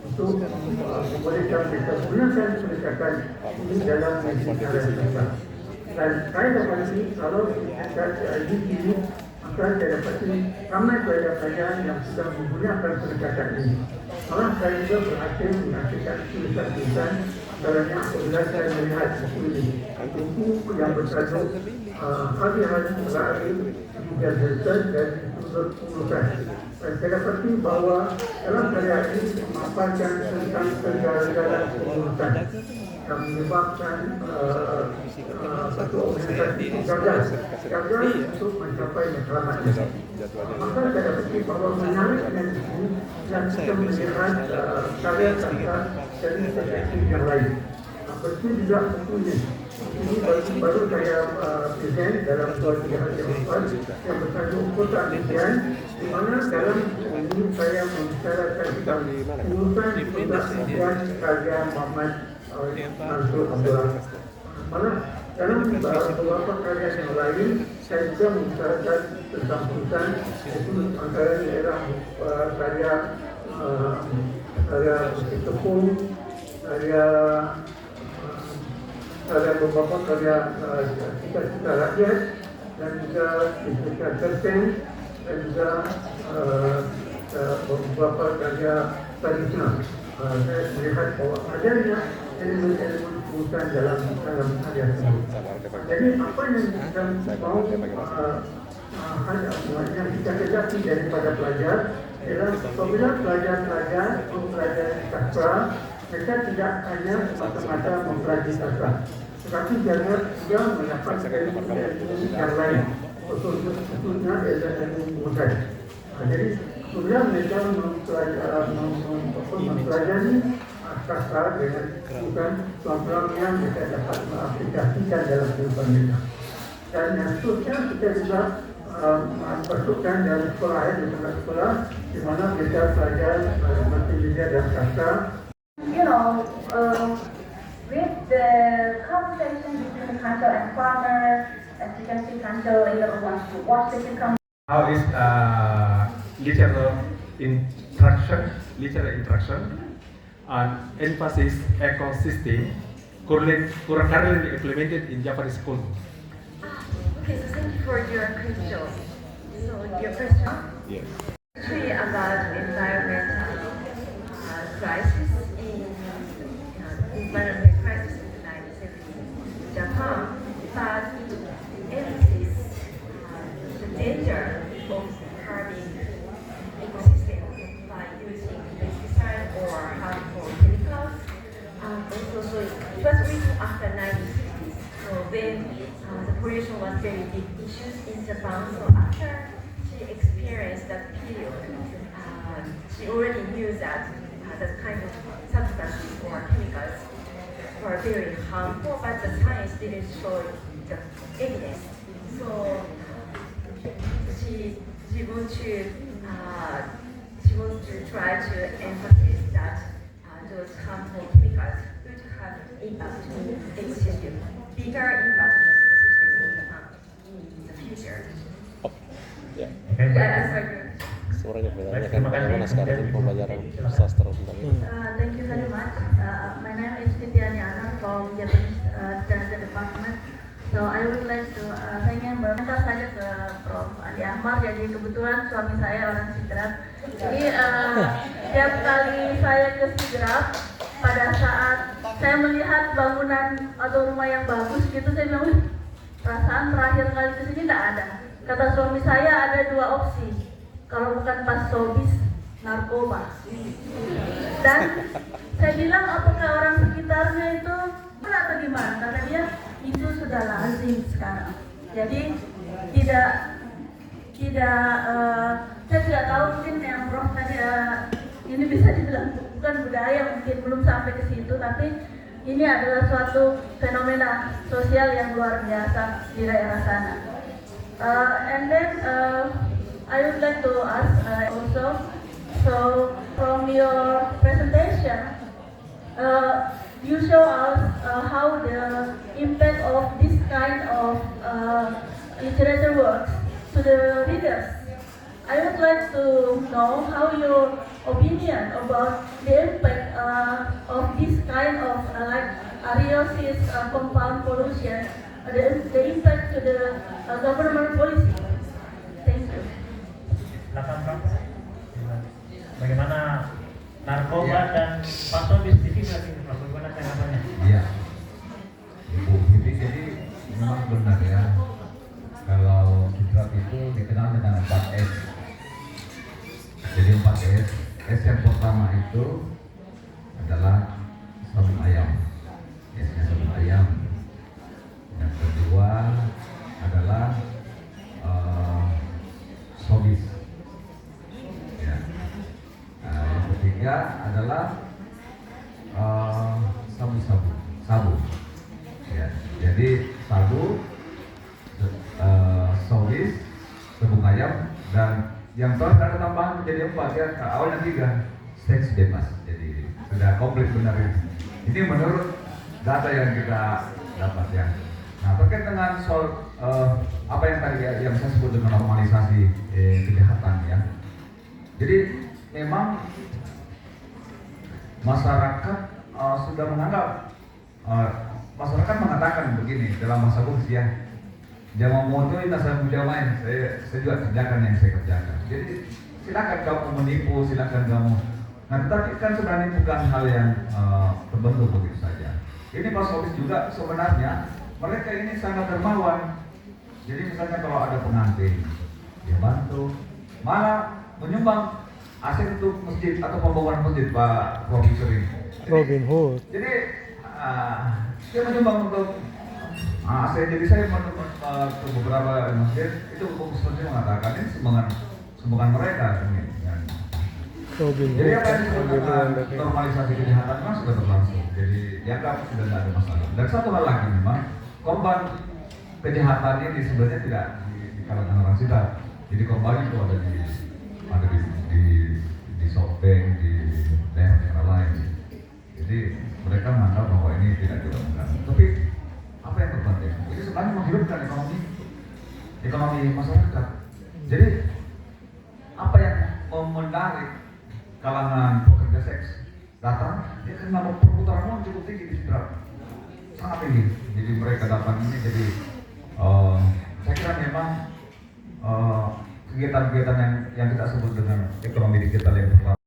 Speaker 9: untuk memberikan mereka gunakan pendekatan ini dalam mendidik karya sastra. Dan saya dapati kalau di tingkat ini, maka saya dapati ramai pelajar-pelajar yang sudah menggunakan pendekatan ini. Malah saya juga berhasil menghasilkan tulisan-tulisan, antaranya apabila saya melihat buku ini, buku yang bertajuk Hari-Hari Terakhir Juga Research dan Sudut Pengurusan. Dan saya dapati bahawa dalam karya ini memaparkan tentang kegagalan pengurusan yang menyebabkan satu organisasi gagal untuk mencapai matlamatnya. Maka saya dapati bahawa menariknya di sini dan kita melihat karya sastra dari perspektif yang lain. Begitu juga buku ini. Ini baru saya present dalam 2-3 hari yang lepas yang bertajuk Kota Impian, di mana dalam ini saya membicarakan tentang pengurusan Kota Impian karya Muhammad Mansur Abdullah. Malah dalam beberapa karya yang lain saya juga membicarakan tentang pengurusan, itu antara daerah karya Tepung, karya beberapa karya cita-cita rakyat, dan juga cita-cita tersen, dan juga beberapa karya tradisional. Saya melihat bahawa adanya elemen-elemen pengurusan dalam karya tersebut. Jadi apa yang kita mahu yang kita kehendaki daripada pelajar ialah apabila pelajar-pelajar mempelajari sastra, mereka tidak hanya semata-mata mempelajari sastra, tetapi juga mendapatkan ilmu yang lain, khususnya ilmu pengurusan. Jadi kemudian mereka mempelajari sastra dengan bukan program yang mereka dapat mengaplikasikan dalam kehidupan mereka. Dan yang seterusnya kita juga masukkan dalam sekolah di sekolah di mana mereka belajar multimedia dan sastra.
Speaker 10: You know, with the conversation between the Kanto and farmer, as you can see, Kanto either wants to watch the cucumber.
Speaker 6: How is literal interaction and emphasis ecosystem currently implemented in Japanese school?
Speaker 7: Okay, so thank you for your question. So your question
Speaker 5: Yes.
Speaker 7: actually about environmental crisis in environmental crisis in the 1970s in Japan, but it emphasizes the danger of harming ecosystem by using pesticide or harmful chemicals. Also, so it was written after 1960s. So when the pollution was very big issues in Japan, so after she experienced that period, she already knew that that kind of substances or chemicals were very harmful, but the science didn't show the evidence. So she wants to try to emphasize that those harmful chemicals would have impact in ecosystem, bigger impact in ecosystem in Japan in the future.
Speaker 5: Ya,
Speaker 7: That's my good.
Speaker 5: suaranya bedanya kan bagaimana sekarang ini pembelajaran sastra tentang ini.
Speaker 10: Thank you very much. My name is Tityani Anna from Japanese Literature Department. So I would like to thank you berminta saja ke Prof. Andi Ahmad. Jadi kebetulan suami saya orang Sidrap. Jadi setiap kali saya ke Sidrap, pada saat saya melihat bangunan atau rumah yang bagus gitu, saya bilang, perasaan terakhir kali kesini tidak ada. Kata suami saya ada dua opsi. Kalau bukan pas sobis, narkoba. Dan saya bilang apakah orang sekitarnya itu atau gimana? Karena dia itu sudah lazim sekarang. Jadi saya tidak tahu mungkin yang Prof tadi ini bisa dibilang bukan budaya, mungkin belum sampai ke situ, tapi ini adalah suatu fenomena sosial yang luar biasa di daerah sana. And then I would like to ask also, so from your presentation, you show us how the impact of this kind of literature works to the readers. I would like to know how your opinion about the impact of this kind of like ariosis, compound pollution, the impact to the government policy. Thank you.
Speaker 4: Bagaimana narkoba dan pasobis di sini, bagaimana tanggapannya?
Speaker 6: Iya, Ibu Vivi, jadi memang benar ya, kalau Sidrap itu dikenal dengan 4S. Jadi 4S. S yang pertama itu adalah sabun ayam. S-nya sabun ayam. Yang kedua adalah sobis. Ya. Yang ketiga adalah sabu. Ya. Jadi sabu, sobis, sabun ayam, dan yang terakhir ada tambahan menjadi 4 ya. Awalnya 3, seks bebas. Jadi sudah komplit benar ini. Ini menurut data yang kita dapat ya. Nah, terkait dengan soal apa yang tadi yang saya sebut dengan normalisasi kejahatan ya. Jadi memang masyarakat sudah menganggap, masyarakat mengatakan begini dalam masa bukti ya, jangan moto itu saya main, saya juga kerjakan yang saya kerjakan. Jadi silakan kamu menipu, silakan kamu. Nah, tetapi kan sebenarnya bukan hal yang terbentuk begitu saja. Ini Pak Sobis juga sebenarnya mereka ini sangat dermawan. Jadi misalnya kalau ada pengantin, dia bantu, malah menyumbang aset untuk masjid atau pembangunan masjid Pak Profesor ini.
Speaker 1: Robin Hood.
Speaker 6: Jadi dia menyumbang untuk aset. Jadi saya ke beberapa masjid itu Profesor mengatakan ini bukan mereka jadi apa yang disebut dengan normalisasi kejahatan memang sudah berlangsung, jadi dianggap sudah tidak ada masalah. Dan satu hal lagi memang korban kejahatan ini sebenarnya tidak di kalangan orang Sidat, jadi korban itu ada di Sopeng, di daerah lain. Jadi mereka menganggap bahwa ini tidak dilakukan. Tapi apa yang terpenting? Ini sebenarnya menghidupkan ekonomi masyarakat. Jadi apa yang menarik kalangan pekerja seks datang, dia karena perputaran uang cukup tinggi di Sidrap, sangat tinggi. Jadi mereka datang ini jadi saya kira memang kegiatan-kegiatan yang kita sebut dengan ekonomi digital yang berlaku.